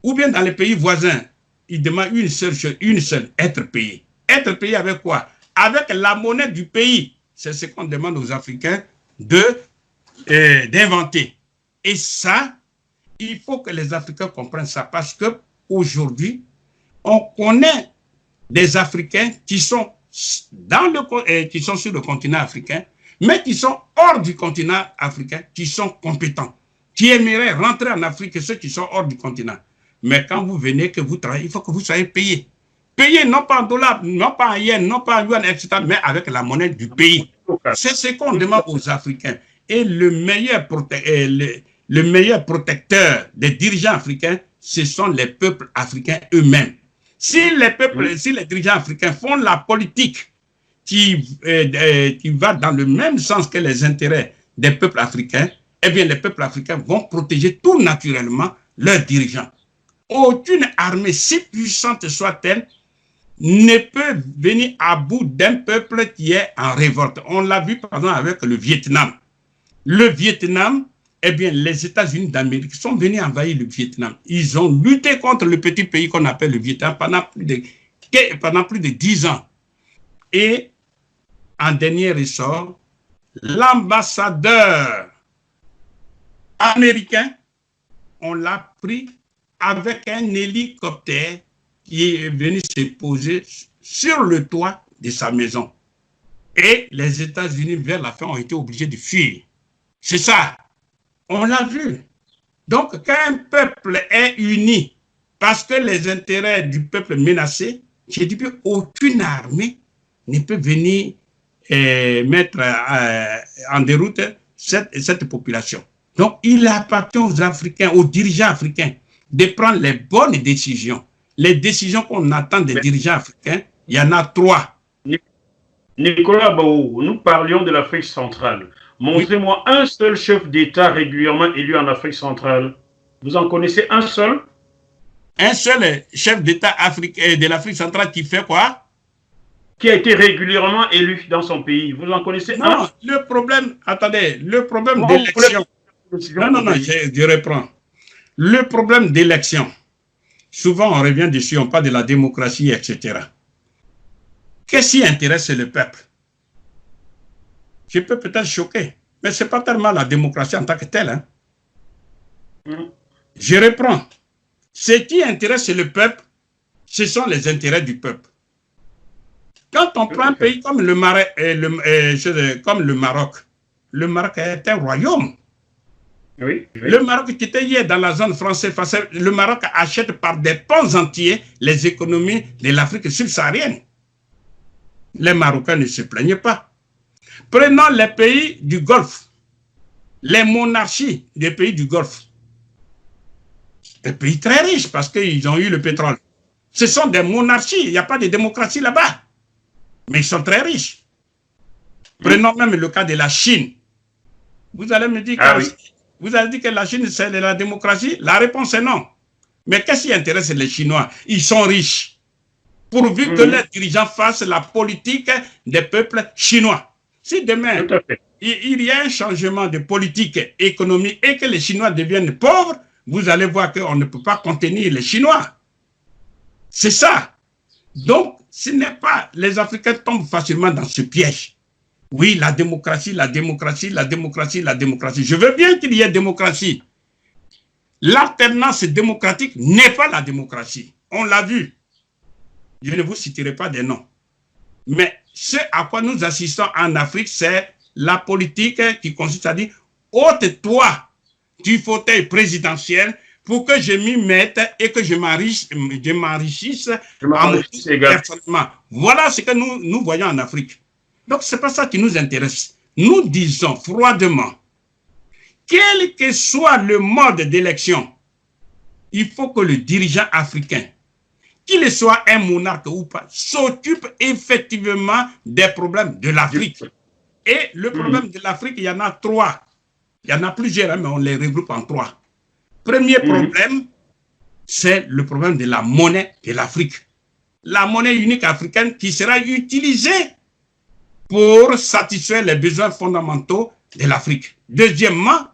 ou bien dans les pays voisins. Ils demandent une seule, être payé. Être payé avec quoi? Avec la monnaie du pays. C'est ce qu'on demande aux Africains d'inventer. Et ça, il faut que les Africains comprennent ça, parce qu'aujourd'hui, on connaît des Africains qui sont qui sont sur le continent africain, mais qui sont hors du continent africain, qui sont compétents, qui aimeraient rentrer en Afrique, ceux qui sont hors du continent. Mais quand vous venez, que vous travaillez, il faut que vous soyez payé. Payé non pas en dollars, non pas en yens, non pas en yuan, etc., mais avec la monnaie du pays. C'est ce qu'on demande aux Africains. Et le meilleur protecteur des dirigeants africains, ce sont les peuples africains eux-mêmes. Si les dirigeants africains font la politique qui va dans le même sens que les intérêts des peuples africains, eh bien, les peuples africains vont protéger tout naturellement leurs dirigeants. Aucune armée, si puissante soit-elle, ne peut venir à bout d'un peuple qui est en révolte. On l'a vu, par exemple, avec le Vietnam. Le Vietnam, eh bien, les États-Unis d'Amérique sont venus envahir le Vietnam. Ils ont lutté contre le petit pays qu'on appelle le Vietnam pendant plus de 10 ans. Et, en dernier ressort, l'ambassadeur américain, on l'a pris avec un hélicoptère qui est venu se poser sur le toit de sa maison. Et les États-Unis, vers la fin, ont été obligés de fuir. C'est ça. On l'a vu. Donc, quand un peuple est uni, parce que les intérêts du peuple menacés, j'ai dit qu'aucune armée ne peut venir mettre en déroute cette population. Donc, il appartient aux Africains, aux dirigeants africains, de prendre les bonnes décisions. Les décisions qu'on attend des dirigeants africains, il y en a 3. Nicolas Baou, nous parlions de l'Afrique centrale. Montrez-moi un seul chef d'État régulièrement élu en Afrique centrale. Vous en connaissez un seul? Un seul chef d'État de l'Afrique centrale qui fait quoi? Qui a été régulièrement élu dans son pays. Vous en connaissez un? Non, le problème, attendez, le problème d'élection. Non, je reprends. Le problème d'élection, souvent on revient dessus, on parle de la démocratie, etc. Qu'est-ce qui intéresse le peuple? Je peux peut-être choquer, mais ce n'est pas tellement la démocratie en tant que telle. Hein. Je reprends. Ce qui intéresse le peuple, ce sont les intérêts du peuple. Quand on prend un pays comme le Maroc est un royaume. Oui. Le Maroc qui était hier dans la zone française, le Maroc achète par des pans entiers les économies de l'Afrique subsaharienne. Les Marocains ne se plaignaient pas. Prenons les pays du Golfe, les monarchies des pays du Golfe. Des pays très riches parce qu'ils ont eu le pétrole. Ce sont des monarchies, il n'y a pas de démocratie là-bas. Mais ils sont très riches. Prenons même le cas de la Chine. Vous allez me dire que la Chine, c'est de la démocratie? La réponse est non. Mais qu'est-ce qui intéresse les Chinois? Ils sont riches. Pourvu que les dirigeants fassent la politique des peuples chinois. Si demain, il y a un changement de politique économique et que les Chinois deviennent pauvres, vous allez voir qu'on ne peut pas contenir les Chinois. C'est ça. Donc, ce n'est pas... Les Africains tombent facilement dans ce piège. Oui, la démocratie, la démocratie, la démocratie, la démocratie. Je veux bien qu'il y ait démocratie. L'alternance démocratique n'est pas la démocratie. On l'a vu. Je ne vous citerai pas des noms. Mais ce à quoi nous assistons en Afrique, c'est la politique qui consiste à dire « ôte-toi du fauteuil présidentiel pour que je m'y mette et que je m'enrichisse personnellement. » Voilà ce que nous voyons en Afrique. Donc, ce n'est pas ça qui nous intéresse. Nous disons froidement, quel que soit le mode d'élection, il faut que le dirigeant africain, qu'il soit un monarque ou pas, s'occupe effectivement des problèmes de l'Afrique. Et le problème de l'Afrique, il y en a 3. Il y en a plusieurs, mais on les regroupe en 3. Premier problème, c'est le problème de la monnaie de l'Afrique. La monnaie unique africaine qui sera utilisée pour satisfaire les besoins fondamentaux de l'Afrique. Deuxièmement,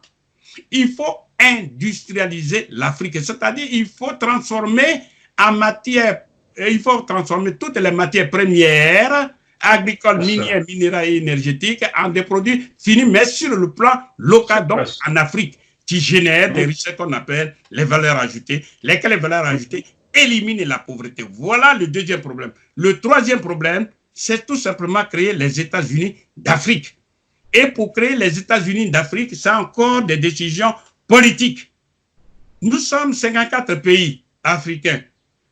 il faut industrialiser l'Afrique, c'est-à-dire il faut transformer en matière, il faut transformer toutes les matières premières, agricoles, minières, minérales et énergétiques en des produits finis, mais sur le plan local, donc en Afrique, qui génèrent des richesses qu'on appelle les valeurs ajoutées, lesquelles les valeurs ajoutées éliminent la pauvreté. Voilà le deuxième problème. Le troisième problème, c'est tout simplement créer les États-Unis d'Afrique. Et pour créer les États-Unis d'Afrique, c'est encore des décisions politiques. Nous sommes 54 pays africains.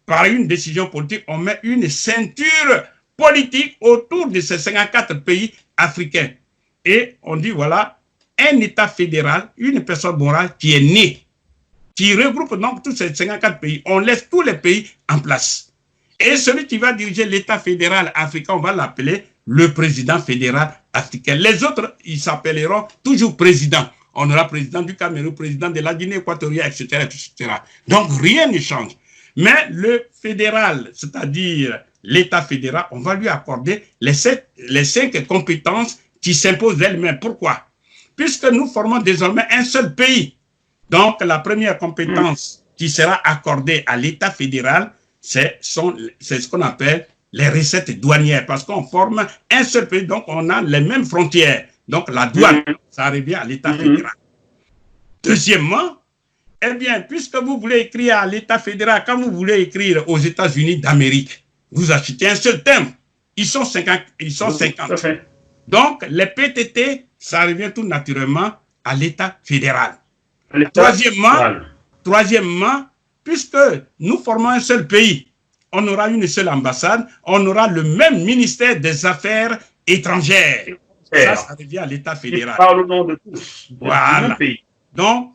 Par une décision politique, on met une ceinture politique autour de ces 54 pays africains. Et on dit, voilà, un État fédéral, une personne morale qui est née, qui regroupe donc tous ces 54 pays. On laisse tous les pays en place. Et celui qui va diriger l'État fédéral africain, on va l'appeler le président fédéral africain. Les autres, ils s'appelleront toujours président. On aura président du Cameroun, président de la Guinée équatoriale, etc., etc. Donc, rien ne change. Mais le fédéral, c'est-à-dire l'État fédéral, on va lui accorder les 5 compétences qui s'imposent d'elles-mêmes. Pourquoi? Puisque nous formons désormais un seul pays. Donc, la première compétence qui sera accordée à l'État fédéral, c'est ce qu'on appelle les recettes douanières, parce qu'on forme un seul pays, donc on a les mêmes frontières. Donc la douane, ça revient à l'État fédéral. Deuxièmement, eh bien, puisque vous voulez écrire à l'État fédéral, quand vous voulez écrire aux États-Unis d'Amérique, vous achetez un seul thème. Ils sont 50. Donc, les PTT, ça revient tout naturellement à l'État fédéral. Troisièmement, puisque nous formons un seul pays, on aura une seule ambassade, on aura le même ministère des Affaires étrangères. Ça revient à l'État fédéral. Par le nom de tous. Voilà. Donc,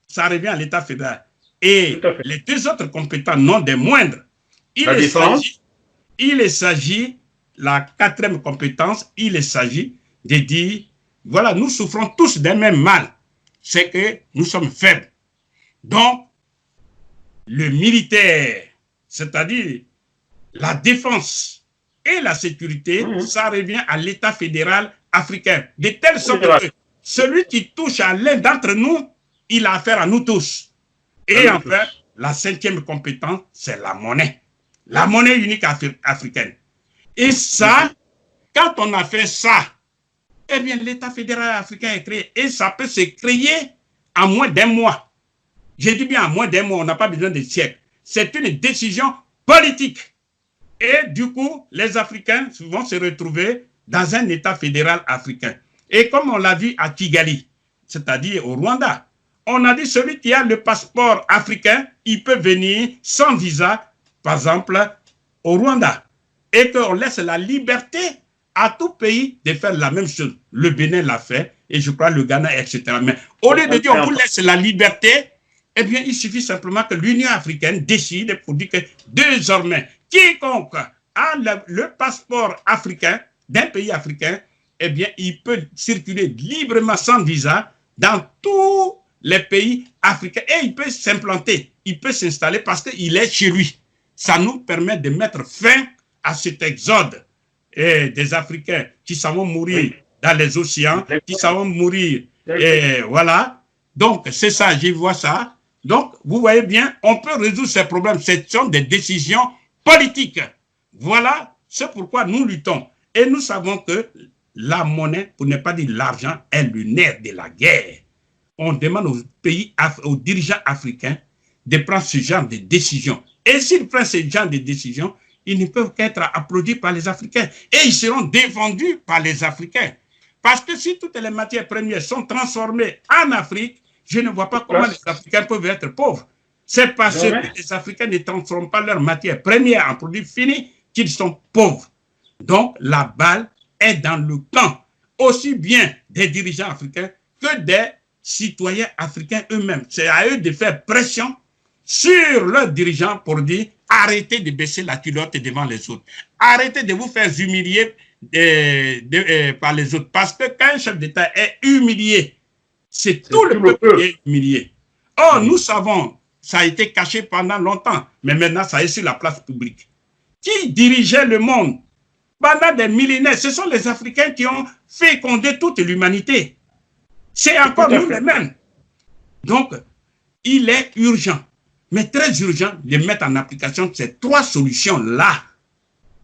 ça revient à l'État fédéral. Et les 2 autres compétents, non des moindres, il s'agit, la 4e compétence, il s'agit de dire, voilà, nous souffrons tous d'un même mal, c'est que nous sommes faibles. Donc, le militaire, c'est-à-dire la défense et la sécurité, ça revient à l'État fédéral africain. De telle sorte que celui qui touche à l'un d'entre nous, il a affaire à nous tous. Et enfin, la 5e compétence, c'est la monnaie. La monnaie unique africaine. Et ça, quand on a fait ça, eh bien, l'État fédéral africain est créé. Et ça peut se créer en moins d'1 mois. J'ai dit bien en moins d'1 mois, on n'a pas besoin de siècles. C'est une décision politique. Et du coup, les Africains vont se retrouver dans un État fédéral africain. Et comme on l'a vu à Kigali, c'est-à-dire au Rwanda, on a dit celui qui a le passeport africain, il peut venir sans visa, par exemple, au Rwanda. Et qu'on laisse la liberté à tout pays de faire la même chose. Le Bénin l'a fait, et je crois le Ghana, etc. Mais au lieu de dire on vous laisse la liberté, eh bien, il suffit simplement que l'Union africaine décide pour dire que désormais, quiconque a le passeport africain d'un pays africain, eh bien, il peut circuler librement sans visa dans tous les pays africains et il peut s'implanter. il peut s'installer parce qu'il est chez lui. Ça nous permet de mettre fin à cet exode des Africains qui s'en vont mourir dans les océans, qui s'en vont mourir. Et voilà. Donc, c'est ça, j'y vois ça. Donc, vous voyez bien, on peut résoudre ces problèmes. Ce sont des décisions politiques. Voilà, c'est pourquoi nous luttons. Et nous savons que la monnaie, pour ne pas dire l'argent, est le nerf de la guerre. On demande aux pays, aux dirigeants africains de prendre ce genre de décisions. Et s'ils prennent ce genre de décisions, ils ne peuvent qu'être applaudis par les Africains. Et ils seront défendus par les Africains. Parce que si toutes les matières premières sont transformées en Afrique, je ne vois pas comment les Africains peuvent être pauvres. C'est parce que les Africains ne transforment pas leurs matières premières en produits finis qu'ils sont pauvres. Donc, la balle est dans le camp, aussi bien des dirigeants africains que des citoyens africains eux-mêmes. C'est à eux de faire pression sur leurs dirigeants pour dire arrêtez de baisser la culotte devant les autres. Arrêtez de vous faire humilier par les autres. Parce que quand un chef d'État est humilié, c'est tout le peuple qui est humilié. Or, nous savons, ça a été caché pendant longtemps, mais maintenant, ça est sur la place publique. Qui dirigeait le monde pendant des millénaires? Ce sont les Africains qui ont fécondé toute l'humanité. C'est encore nous les mêmes. Donc, il est urgent, mais très urgent, de mettre en application ces trois solutions-là.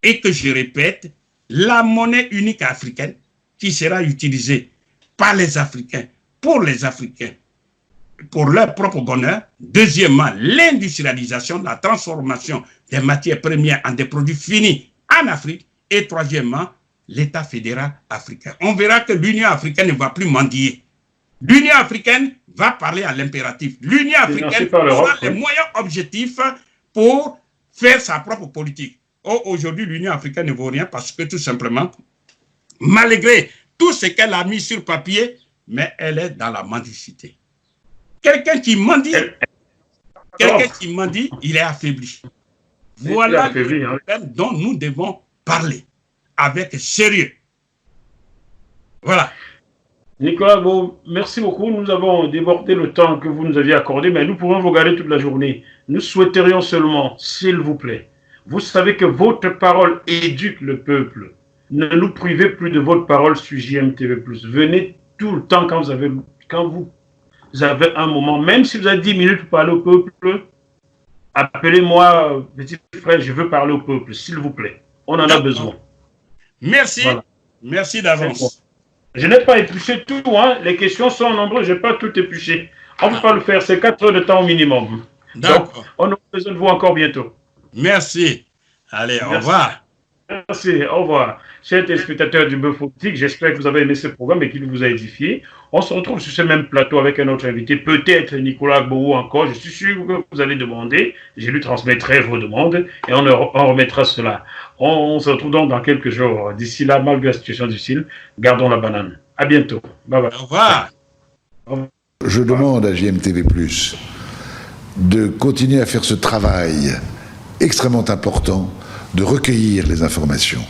Et que je répète, la monnaie unique africaine qui sera utilisée par les Africains, pour les Africains, pour leur propre bonheur. Deuxièmement, l'industrialisation, la transformation des matières premières en des produits finis en Afrique. Et troisièmement, l'État fédéral africain. On verra que l'Union africaine ne va plus mendier. L'Union africaine va parler à l'impératif. L'Union africaine aura les moyens objectifs pour faire sa propre politique. Or, aujourd'hui, l'Union africaine ne vaut rien parce que tout simplement, malgré tout ce qu'elle a mis sur papier, mais elle est dans la mendicité. Quelqu'un qui mendie, il est affaibli. Voilà le problème dont nous devons parler avec sérieux. Voilà. Nicolas, bon, merci beaucoup. Nous avons débordé le temps que vous nous aviez accordé, mais nous pourrons vous garder toute la journée. Nous souhaiterions seulement, s'il vous plaît, vous savez que votre parole éduque le peuple. Ne nous privez plus de votre parole sur JMTV+. Venez tout le temps quand vous avez un moment, même si vous avez 10 minutes pour parler au peuple, appelez-moi, petit frère, je veux parler au peuple, s'il vous plaît. On en a besoin. Merci. Voilà. Merci d'avance. Je n'ai pas épluché tout, hein. Les questions sont nombreuses, je n'ai pas tout épluché. On ne peut pas le faire, c'est 4 heures de temps au minimum. Donc, on aura besoin de vous encore bientôt. Merci. Allez, au revoir. Merci, au revoir. Chers téléspectateurs du Bœuf Politique, j'espère que vous avez aimé ce programme et qu'il vous a édifié. On se retrouve sur ce même plateau avec un autre invité, peut-être Nicolas Gbowou encore. Je suis sûr que vous allez demander. Je lui transmettrai vos demandes et on remettra cela. On se retrouve donc dans quelques jours. D'ici là, malgré la situation difficile, gardons la banane. À bientôt. Bye bye. Au revoir. Je demande à JMTV+, de continuer à faire ce travail extrêmement important de recueillir les informations,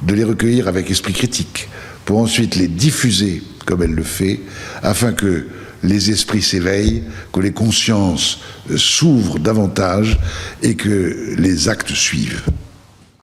de les recueillir avec esprit critique, pour ensuite les diffuser comme elle le fait, afin que les esprits s'éveillent, que les consciences s'ouvrent davantage et que les actes suivent.